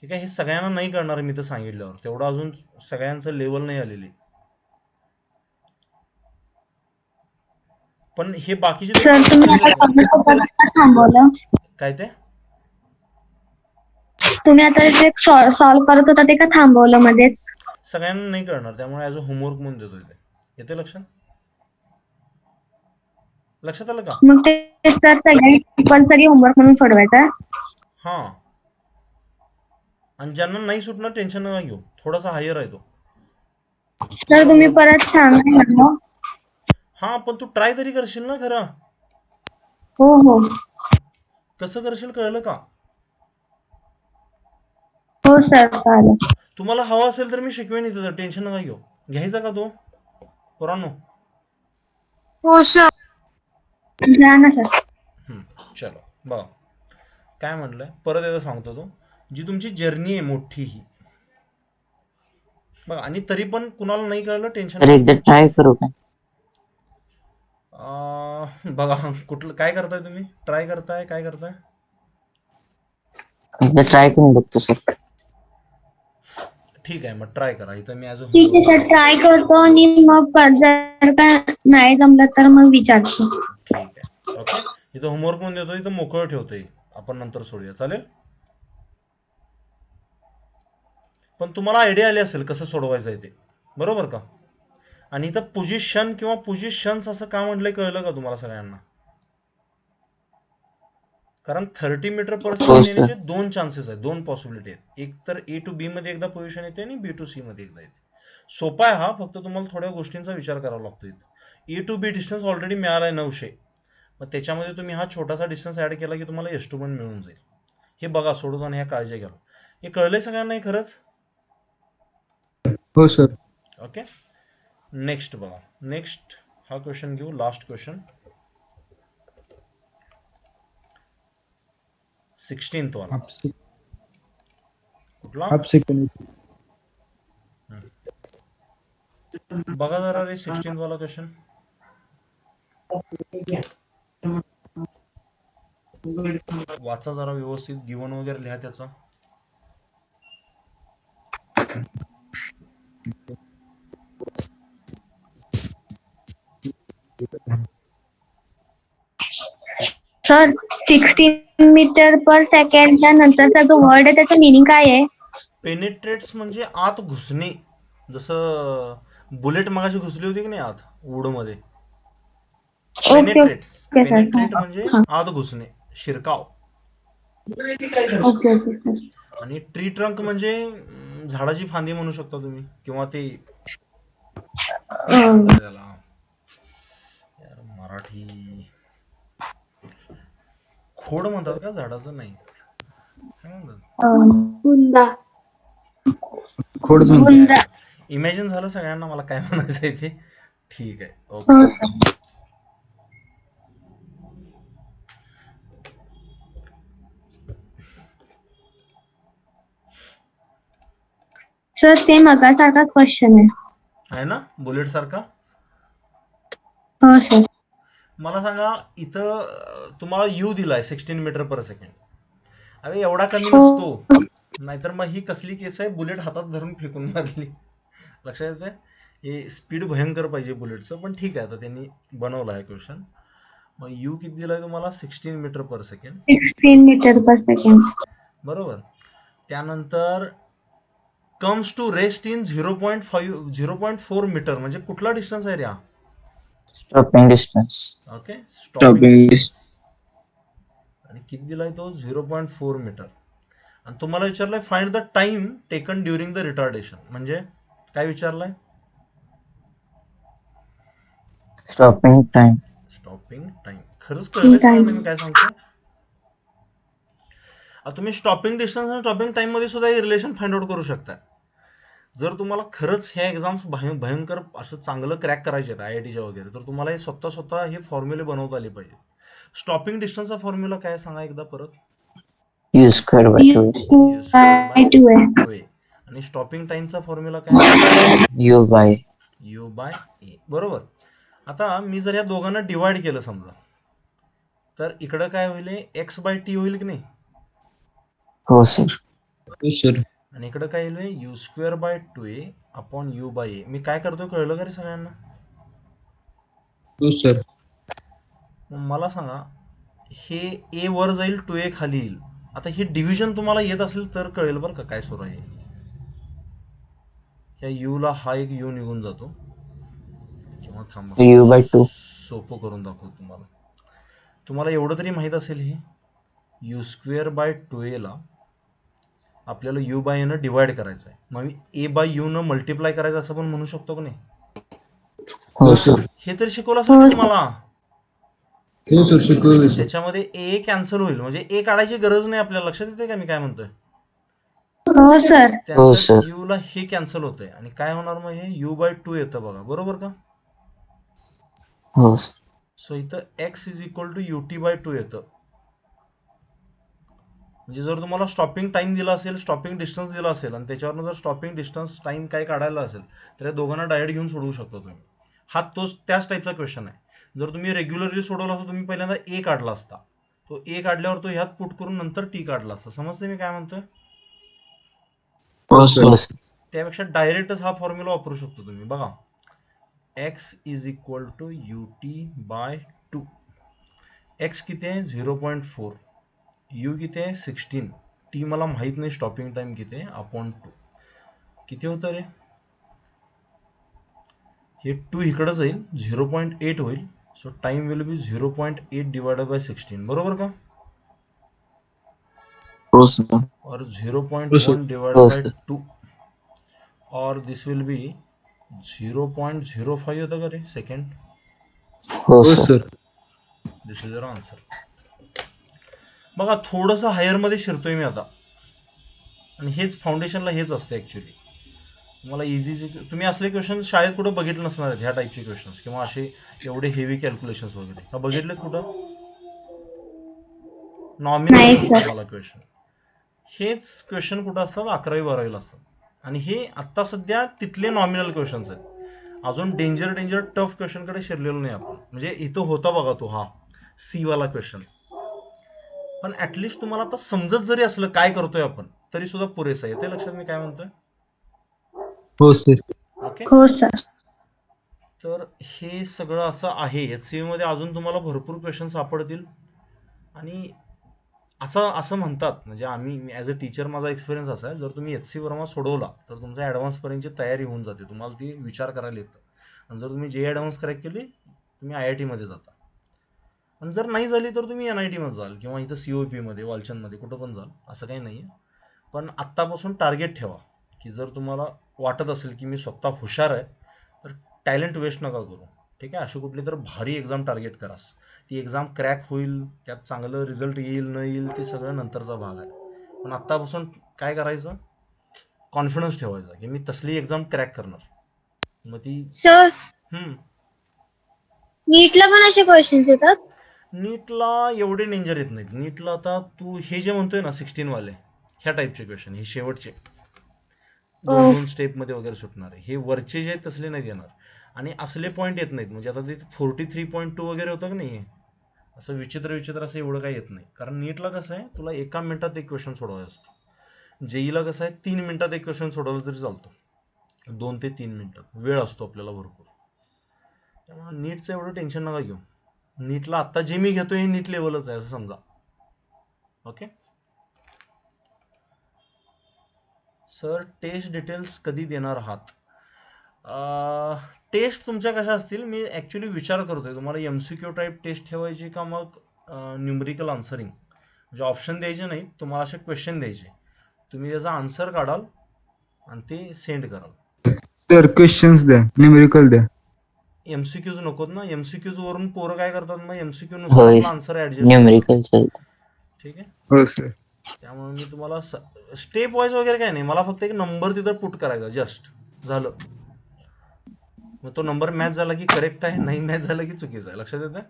ठीक आहे. हे सगळ्यांना नाही करणार मी तर सांगितल्यावर, तेवढं अजून सगळ्यांचं लेवल नाही आलेली. पण हे बाकीचे सर तुम्ही आता करत होता का थांबवलं? काय ते? तुम्ही आता जे सॉल्व्ह करत होता ते का थांबवलं मध्येच? सगळ्यांना नाही करणार, त्यामुळे ॲज अ होमवर्क म्हणून देतो इथे. येते लक्षात? लक्षात आलं का? मग ते सर सगळ्यांनी कंपल्सरी होमवर्क म्हणून सोडवायचं? हा. आणि ज्यांना नाही सुटणार टेन्शन नका घेऊ, थोडासा हायर आहे तो. सर तुम्ही परत सांगा ना. हा, पण तू ट्राय तरी करशील ना खरं? हो हो. कसं करशील कळलं का? हो सर चालेल. तुम्हाला हवा असेल तर मी शिकवेन इथं, टेन्शन नका घेऊ. घ्यायचा का तो पोरांनो? हो सर. द्या ना सर. चलो बघा काय म्हटलंय, परत एकदा सांगतो. तो जी तुमची जर्नी आहे मोठी ही बघा, आणि तरी पण कुणाला नाही कळलं टेन्शन सर एकदा ट्राय करू का? बघा कुठलं काय करताय तुम्ही? ट्राय करताय काय करताय? एकदा ट्राय करून बघतो सर. ठीक आहे, मग ट्राय करा. इथं मी ॲज अ ठीक आहे सर, ट्राय करतो आणि मग जर का नाही जमलं तर मग विचारतो. ठीक आहे. ओके. इथं होमवर्क म्हणून देतो, इथं मोकळं ठेवतोय, आपण नंतर सोडूया. चालेल? पण तुम्हाला आयडिया आली असेल कसं सोडवायचं आहे ते, बरोबर का? आणि इथं पोझिशन किंवा पोझिशन्स असं का म्हटलंय कळलं का तुम्हाला सगळ्यांना? कारण 30 मीटर पर हो सेकंड सर. येण्याचे दोन चान्सेस आहेत, दोन पॉसिबिलिटी आहेत. एक तर A to B मध्ये एकदा पोझिशन येते आणि B to C मध्ये एकदा येते. सोपा आहे हा, फक्त तुम्हाला थोड्या गोष्टींचा विचार करावा लागतो. इथं A to B distance already मिळाला आहे 900. मग त्याच्यामध्ये तुम्ही हा छोटासा डिस्टन्स ऍड केला की तुम्हाला S2 पण मिळून जाईल. हे बघा सोडवताना ह्या काळजी घ्या. हे कळलंय सगळ्यांना हे खरंच? हो सर. ओके. नेक्स्ट बघा, नेक्स्ट हा क्वेश्चन घेऊ, लास्ट क्वेश्चन. 16th वाला कुठला? Half second. बघा जरा रे 16th वाला क्वेश्चन. वाचा जरा व्यवस्थित, गिवन वगैरे लिहा त्याचा. सर 16 मीटर पर सेकंडच्या नंतरचा जो वर्ड आहे त्याचं मिनिंग काय आहे? पेनिट्रेट्स म्हणजे आत घुसणे. जसं बुलेट मगाशी घुसली होती की नाही आत वुड मध्ये. Okay penetrates. Okay sir. Penetrate म्हणजे हां. आत घुसणे, शिरकाव. Okay okay sir. आणि ट्री ट्रंक म्हणजे झाडाची फांदी म्हणू शकता तुम्ही, किंवा ते त्याला यार मराठी खोड म्हणतात का झाडाचं? नाही, काय म्हणतात? बुंदा. खोड झोन. बुंदा. इमॅजिन झालं सगळ्यांना मला काय म्हणायचं आहे ते? ठीक आहे. हो ओके. सर. सर सेम मगासारखाच क्वेश्चन आहे. आहे ना बुलेट सारखा? हो सर. मला सांगा, इथं तुम्हाला U दिलाय 16 मीटर पर सेकंड. अरे एवढा कमी हो. नसतो, नाहीतर मग ही कसली केस आहे, बुलेट हातात धरून फेकून मारली. लक्षात येते? हे स्पीड भयंकर पाहिजे बुलेटचं, पण ठीक आहे, आता त्यांनी बनवला आहे क्वेश्चन. मग U किती दिलाय तुम्हाला? 16 metre per second. 16 metre per second. बरोबर. त्यानंतर comes to rest in 0.4 metre, म्हणजे कुठला डिस्टन्स आहे रे हा? Stopping distance. ओके. स्टॉपिंग. आणि किती दिलाय तो? 0.4 मीटर. आणि तुम्हाला विचारलंय find the time taken during the retardation. म्हणजे काय विचारलंय? Stopping time. Stopping time. खरंच कळलंय सगळ्यांना मी काय सांगतो? आता तुम्ही स्टॉपिंग डिस्टन्स आणि स्टॉपिंग टाइम मध्ये सुद्धा हे रिलेशन फाइंड आउट करू शकता. जर तुम्हाला खरंच ह्या एक्झाम्स भयंकर असं चांगलं क्रॅक करायचे आहेत IITच्या वगैरे, तर तुम्हाला हे स्वतः हे फॉर्म्युले बनवता आले पाहिजे. स्टॉपिंग डिस्टन्सचा फॉर्म्युला काय सांगा एकदा परत. U square by 2. by 2 आहे. होय. आणि स्टॉपिंग टाइमचा फॉर्म्युला काय? U by U बाय ए. बरोबर. आता मी जर या दोघांना डिवाइड केलं समजा, तर इकडं काय होईल, x बाय टी होईल की नाही, हो सर. हो सर. आणि इकडं काय येईल u square by 2a upon u by a. मी काय करतोय कळलं का रे सगळ्यांना? हो सर. मग मला सांगा, हे a वर जाईल 2a खाली येईल. आता हे डिव्हिजन तुम्हाला येत असेल तर कळेल बरं का काय सुरू आहे. ह्या u ला हा एक u निघून जातो, किंवा थांबा U by 2. सोपं करून दाखवतो तुम्हाला. तुम्हाला एवढं तरी माहित असेल, हे यू स्क्वेअर बाय 2a ला आपल्याला u बाय न डिवाइड करायचं आहे. मग मी a बाय u न मल्टिप्लाय करायचं असं पण म्हणू शकतो की नाही? हो सर. हे तर शिकवलं असेल की तुम्हाला. हो सर, शिकवलं सर. त्याच्यामध्ये a कॅन्सल होईल, म्हणजे a काढायची गरज नाही आपल्याला. लक्षात येते का मी काय म्हणतोय? हो सर. हो त्यानंतर सर. u ला हे कॅन्सल होतंय, आणि काय होणार मग, हे u बाय 2 येतं बघा, बरोबर का? हो सर. सो इथं x is equal to ut by 2 येतं. म्हणजे जर तुम्हाला स्टॉपिंग टाइम दिला असेल, स्टॉपिंग डिस्टन्स दिला असेल, आणि त्याच्यावरनं जर स्टॉपिंग डिस्टन्स टाइम काय काढायला असेल, तर या दोघांना डायरेक्ट घेऊन सोडवू शकता तुम्ही. हा त्याच टाईपचा क्वेश्चन आहे. जर तुम्ही रेग्युलरली सोडवला असता, तुम्ही पहिल्यांदा a काढला असता, तो a काढल्यावर तो ह्यात पुट करून नंतर t काढला असता. समजते मी काय म्हणतोय? हो सर. हो सर. त्यापेक्षा डायरेक्टच हा फॉर्म्युला वापरू शकतो तुम्ही. बघा, x is equal to ut by 2. x किती आहे 0.4, u किती आहे 16, t मला माहित नाही स्टॉपिंग टाइम किती आहे, अपॉन 2. किती होतं रे? हे 2 इकडं जाईल, 0.8 होईल. So time will be 0.8 divided by 16, बरोबर का? हो सर. और हो 0.1 सर. डिवाइडेड हो बाय सर. 2, और दिस विल बी 0.05 होतं का रे सेकंड? हो हो sir. Sir. This is your answer. बघा, थोडंसं हायर मध्ये शिरतोय मी आता, आणि हेच फाउंडेशनला हेच असते ऍक्च्युली. तुम्हाला इझी, तुम्ही असले क्वेश्चन शाळेत कुठं बघितले नसणार आहेत, ह्या टाईपचे क्वेश्चन्स, किंवा असे एवढे हेवी कॅल्क्युलेशन्स वगैरे. का बघितलेत कुठं? नॉमिनल नाही असतात सर. तुम्हाला क्वेश्चन. हेच क्वेश्चन कुठं असतात? 11वी 12वीला असतात. आणि हे आता सध्या तिथले नॉमिनल क्वेश्चन्स आहेत. अजून डेंजर टफ क्वेश्चन कडे शिरलेलो नाही आपण. म्हणजे इथं होता बघा तो, हा सी वाला क्वेश्चन. पण ऍटलिस्ट तुम्हाला आता समजत जरी असलं काय करतोय आपण, तरी सुद्धा पुरेसं आहे. येते लक्षात मी काय म्हणतोय? हो सर. ओके. हो सर. तर हे सगळं असं आहे. HCV मध्ये अजून तुम्हाला भरपूर क्वेश्चन सापडतील. आणि असं म्हणतात, म्हणजे मी ॲज अ टीचर माझा एक्सपिरियन्स असा आहे, जर तुम्ही HC वर्मा सोडवला तर तुमचा ॲडव्हान्स पर्यंतची तयारी होऊन जाते. तुम्हाला ती विचार करायला येतं. आणि जर तुम्ही जे ॲडव्हान्स क्रॅक केली, तुम्ही IIT मध्ये जाता. आणि जर नाही झाली तर तुम्ही NIT मध्ये जाल, किंवा इथं COP मध्ये, वालचंदमध्ये, कुठं पण जाल. असं काही नाही आहे. पण आत्तापासून टार्गेट ठेवा, की जर तुम्हाला वाटत असेल की मी स्वतः हुशार आहे, तर टॅलेंट वेस्ट नका करू. ठीक आहे? अशी कुठली तर भारी एक्झाम टार्गेट करा. ती एक्झाम क्रॅक होईल, त्यात चांगलं रिझल्ट येईल न येईल ते सगळं नंतरचा भाग आहे. पण आत्तापासून काय करायचं, कॉन्फिडन्स ठेवायचा की मी तसली एक्झाम क्रॅक करणार. मग ती सर, नीटला पण असे क्वेश्चन्स येतात? नीटला एवढे डेंजर येत नाहीत. नीटला आता तू हे जे म्हणतोय ना 16 वाले, ह्या टाईपचे क्वेश्चन, हे शेवटचे 2-2 स्टेप मध्ये वगैरे सुटणारे, हे वरचे जे आहेत तसले नाही येणार. आणि असले पॉईंट येत नाहीत. म्हणजे आता ते 43.2 वगैरे होतं की नाही, असं विचित्र असं एवढं काही येत नाही. कारण नीटला कसं आहे, तुला 1 मिनिटात एक क्वेश्चन सोडवायचा असतो. जेईला कसं आहे, 3 मिनिटात एक क्वेश्चन सोडवलं तरी चालतो. 2 ते 3 मिनिटात वेळ असतो आपल्याला भरपूर. त्यामुळे नीटचं एवढं टेन्शन नका घेऊ. नीटला आता जे मी घेतोय हे नीट लेवलच आहे असं समजा. ओके सर, टेस्ट डिटेल्स कधी देणार आहात? टेस्ट तुमच्या कशा असतील, मी ऍक्च्युली विचार करतोय तुम्हाला MCQ टाईप टेस्ट ठेवायची का मग न्यूमरिकल आन्सरिंग. म्हणजे ऑप्शन द्यायचे नाही तुम्हाला, असे क्वेश्चन द्यायचे, तुम्ही त्याचा आन्सर काढाल आणि ते सेंड कराल. सर क्वेश्चन्स द्या, न्यूमेरिकल द्या. MCQज नकोत ना. MCQज वरून पोरं काय करतात, मग MCQ होय. नुसार आपला आन्सर ऍडजस्ट. न्यूमेरिकल चालतं. ठीक आहे. हो सर. त्यामुळे मी तुम्हाला स्टेप वाईज वगैरे काय नाही, मला फक्त एक नंबर तिथं पुट करायचा, जस्ट झालं. मग तो नंबर मॅच झाला की करेक्ट आहे, नाही मॅच झाला की चुकीचा आहे. लक्षात येतं?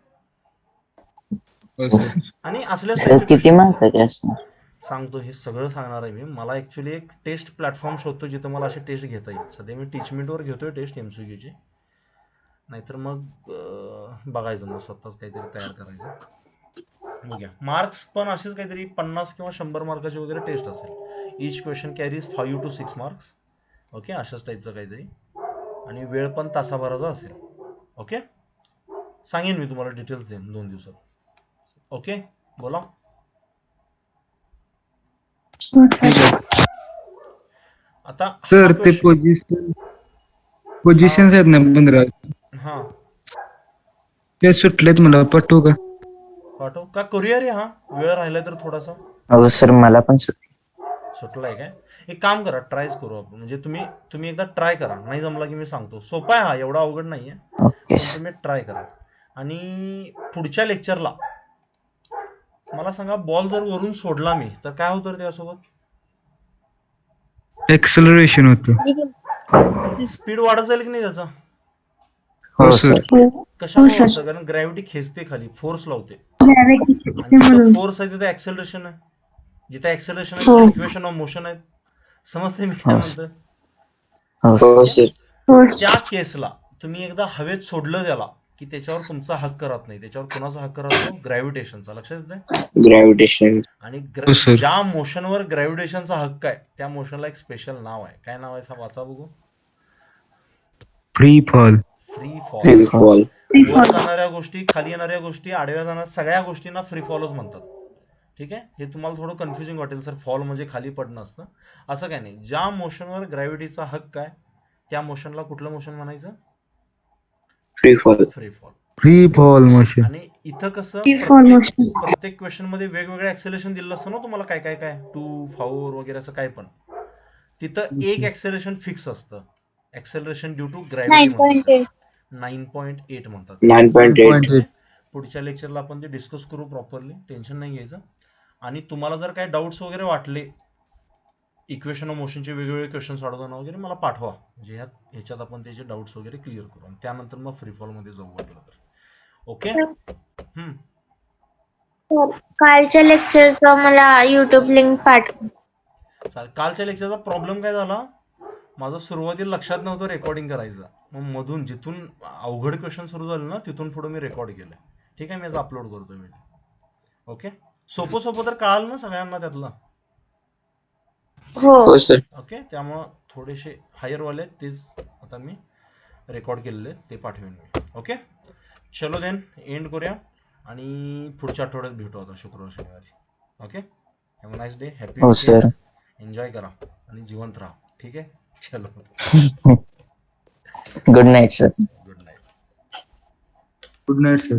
हो सर. आणि असल्या सर टाईपचे किती क्वेश्चन मार्काचे असणार? सांगतो, हे सगळं सांगणार आहे मी. मला ऍक्च्युली एक टेस्ट प्लॅटफॉर्म शोधतो जिथं मला असे टेस्ट घेता येईल. सध्या मी टीचमेंटवर घेतोय टेस्ट एमसीक्यूची, नाहीतर मग बघायचं मग स्वतःच काहीतरी तयार करायचं. बघूया. मार्क्स पण असेच काहीतरी 50 किंवा 100 मार्काची वगैरे टेस्ट असेल. Each question carries 5 to 6 marks. Okay, अशाच टाईपचं काहीतरी. आणि वेळ पण तासाभराचा असेल. ओके, सांगेन मी तुम्हाला, डिटेल्स देईन 2 दिवसात. ओके, बोला. ठीक आहे आता हा सर. ते question- पोझिशन्स आहेत ना 15, हा ते सुटलेत, मला पाठवू का? पाठव का, करूया रे. हा वेळ राहिला तर थोडासा. हो सर, मला पण सुटलाय काय? एक काम करा, ट्रायच करू आपण. म्हणजे तुम्ही एकदा ट्राय करा, नाही जमला की मी सांगतो. सोपा आहे हा, एवढा अवघड नाहीये. ओके पण तुम्ही ट्राय करा. आणि पुढच्या लेक्चरला मला सांगा, बॉल जर वरून सोडला मी तर काय होतं रे त्यासोबत? एक्सेलरेशन होतं. स्पीड वाढत जाईल की नाही त्याचा? हो सर. सर. कशामुळे सर. होतं? कारण ग्रॅव्हिटी खेचते खाली, फोर्स लावते. Gravity आणि जिथं म्हणून. फोर्स आहे तिथे ऍक्सेलरेशन आहे, जिथे ऍक्सेलरेशन आहे हो. तिथे इक्वेशन ऑफ मोशन आहे. समजते मी काय हो. म्हणतो? हो हो सर. सर. हो त्या केसला तुम्ही एकदा हवेत सोडलं त्याला की त्याच्यावर तुमचा हक्क राहत नाही. त्याच्यावर कोणाचा हक्क राहतो? ग्रॅव्हिटेशनचा. लक्षात येते? ग्रॅव्हिटेशन. आणि हो सर. ज्या मोशनवर ग्रॅव्हिटेशनचा हक्क आहे त्या मोशनला एक स्पेशल नाव आहे. काय नाव आहे? वाचा बघू. Free fall. Free Free fall. fall. वर जाणाऱ्या गोष्टी, खाली येणाऱ्या गोष्टी, आडव्या जाणाऱ्या सगळ्या गोष्टींना फ्री फॉलच म्हणतात. ठीक आहे, हे तुम्हाला थोडं कन्फ्युजिंग वाटेल सर, फॉल म्हणजे खाली पडणं असतं. असं काय नाही. ज्या मोशनवर ग्रॅव्हिटीचा हक्क आहे त्या मोशनला कुठलं मोशन म्हणायचं? Free fall. Free fall. Free fall motion. आणि इथं कसं Free fall motion. प्रत्येक क्वेश्चन मध्ये वेगवेगळं ऍक्सेलरेशन दिलं असतं ना तुम्हाला, काय काय काय 2, 4 वगैरे असं काय पण. तिथं एक ऍक्सेलरेशन फिक्स असतं, ऍक्सेलरेशन ड्यू टू ग्रॅव्हिटी 9.8. 9.8 म्हणतात. 9.8. 9.8. पुढच्या लेक्चरला आपण ते डिस्कस करू प्रॉपरली, टेन्शन नाही घ्यायचं. आणि तुम्हाला जर काय डाऊट्स वगैरे वाटले, इक्वेशन ऑफ मोशनचे वेगवेगळे क्वेश्चन सोडवताना वगैरे, मला पाठवा. म्हणजे ह्याच्यात आपण त्याचे डाऊट्स वगैरे क्लिअर करू आणि त्यानंतर मग फ्री फॉल मध्ये जाऊ वाटलं तर. ओके. कालच्या लेक्चरचं मला युट्यूब लिंक पाठव. कालच्या लेक्चरचा प्रॉब्लेम काय झाला, माझं सुरुवातीला लक्षात नव्हतं रेकॉर्डिंग करायचं. मग मधून जिथून अवघड क्वेश्चन सुरू झाले ना तिथून पुढे मी रेकॉर्ड केलं. ठीक आहे, मी अपलोड करतोय मी. ओके, सोपं तर कळालं ना सगळ्यांना त्यातलं? हो. हो सर. ओके, त्यामुळं थोडेसे हायर वाले तेच आता मी रेकॉर्ड केलेले ते पाठवेन मी. ओके, चलो देन एंड करूया आणि पुढच्या आठवड्यात भेटू आता शुक्रवार शनिवारी. Okay, have a nice day. Happy हो सर. एन्जॉय करा आणि जिवंत राहा. ठीक आहे, चलो, good night sir. Good night. Good night sir.